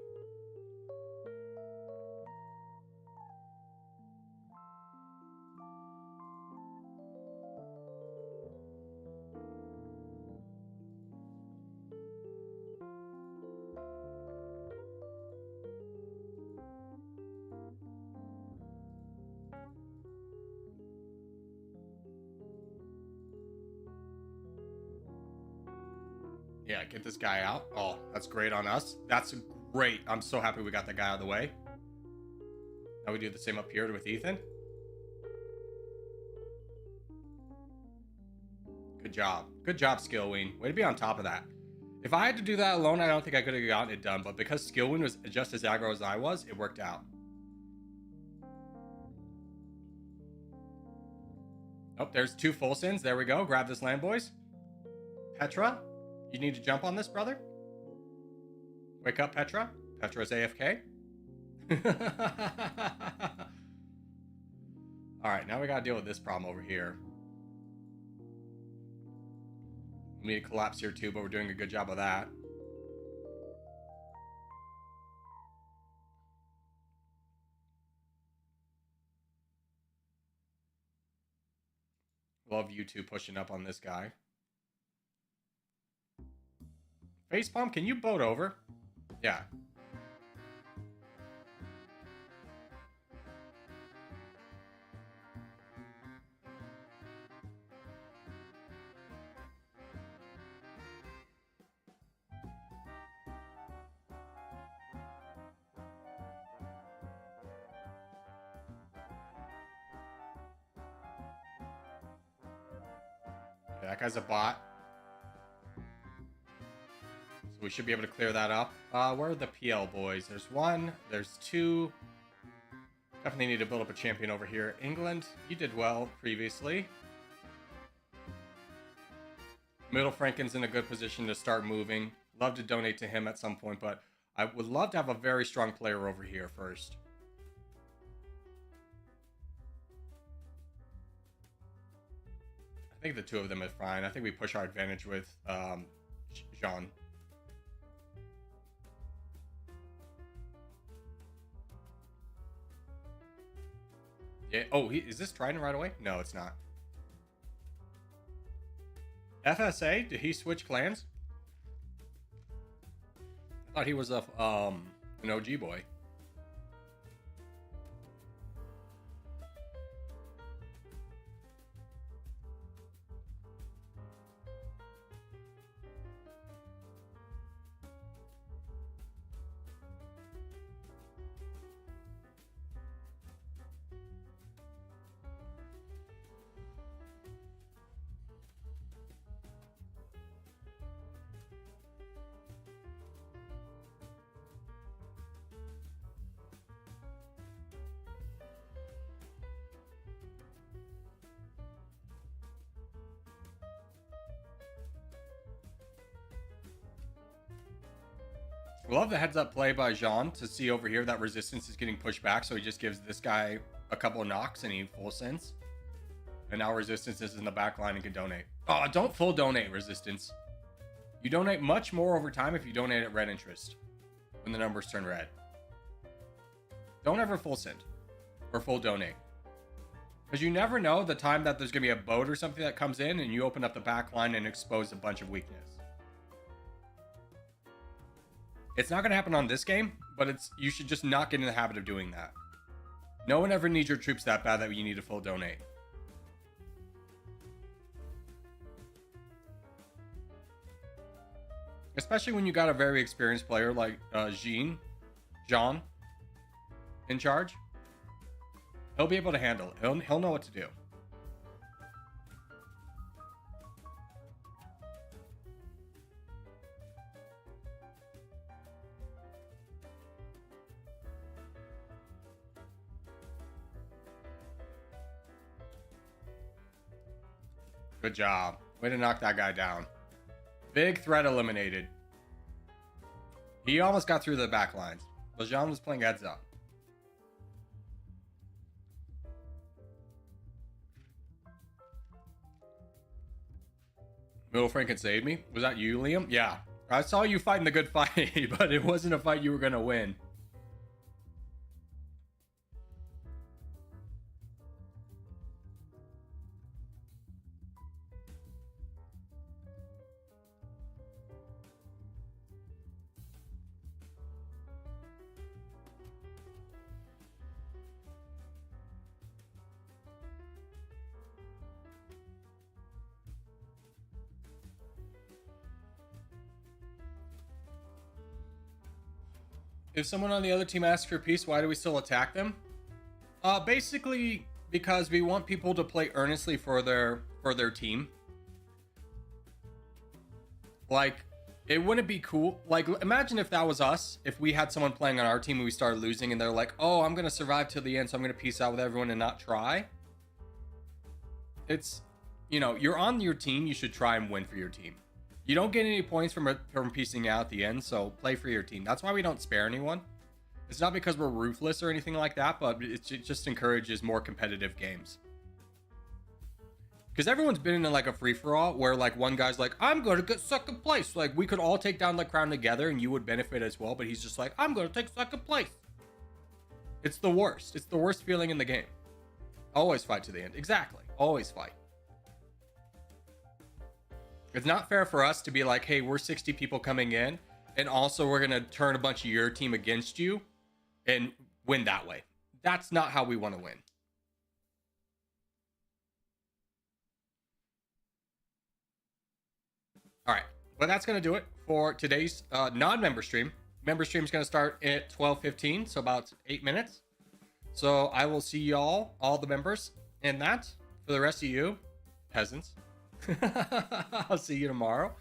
Yeah, get this guy out. Oh, that's great on us. That's great. I'm so happy we got that guy out of the way. Now we do the same up here with Ethan. Good job. Good job, Skillween. Way to be on top of that. If I had to do that alone, I don't think I could have gotten it done. But because Skillwind was just as aggro as I was, it worked out. Oh, there's 2 full sins. There we go. Grab this land, boys. Petra, you need to jump on this, brother. Wake up, Petra. Petra's AFK. Alright, now we gotta deal with this problem over here. We need to collapse here too, but we're doing a good job of that. Love you two pushing up on this guy. Facepalm, can you boat over? Yeah. That guy's a bot. So we should be able to clear that up. Where are the PL boys? There's 1. There's 2. Definitely need to build up a champion over here. England, you did well previously. Middle Franken's in a good position to start moving. Love to donate to him at some point, but I would love to have a very strong player over here first. I think the 2 of them is fine. I think we push our advantage with Jean. Yeah. Oh, is this Trident right away? No, it's not. FSA? Did he switch clans? I thought he was a an OG boy. Love the heads up play by Jean to see over here that resistance is getting pushed back, so he just gives this guy a couple of knocks and he full sends. And now resistance is in the back line and can donate. Oh, don't full donate, resistance. You donate much more over time if you donate at red interest when the numbers turn red. Don't ever full send or full donate, because you never know the time that there's gonna be a boat or something that comes in and you open up the back line and expose a bunch of weakness. It's not going to happen on this game, but you should just not get in the habit of doing that. No one ever needs your troops that bad that you need to full donate. Especially when you got a very experienced player like Jean in charge. He'll be able to handle it. He'll know what to do. Good job. Way to knock that guy down. Big threat eliminated. He almost got through the back lines. Lejean was playing heads up. Middle Franken saved me. Was that you, Liam? Yeah. I saw you fighting the good fight, but it wasn't a fight you were going to win. If someone on the other team asks for peace, why do we still attack them? Basically, because we want people to play earnestly for their team. Like, It wouldn't be cool. Like, imagine if that was us, if we had someone playing on our team and we started losing and they're like, oh, I'm going to survive till the end, so I'm going to peace out with everyone and not try. It's, you know, you're on your team, you should try and win for your team. You don't get any points from piecing out at the end, so play for your team. That's why we don't spare anyone. It's not because we're ruthless or anything like that, but it just encourages more competitive games. Because everyone's been in like a free-for-all where like one guy's like, I'm going to get second place. Like we could all take down the crown together and you would benefit as well. But he's just like, I'm going to take second place. It's the worst. It's the worst feeling in the game. Always fight to the end. Exactly. Always fight. It's not fair for us to be like, hey, we're 60 people coming in. And also we're going to turn a bunch of your team against you and win that way. That's not how we want to win. All right, well, that's going to do it for today's non-member stream. Member stream is going to start at 12:15, so about 8 minutes. So I will see y'all, all the members, in that. For the rest of you, peasants, I'll see you tomorrow.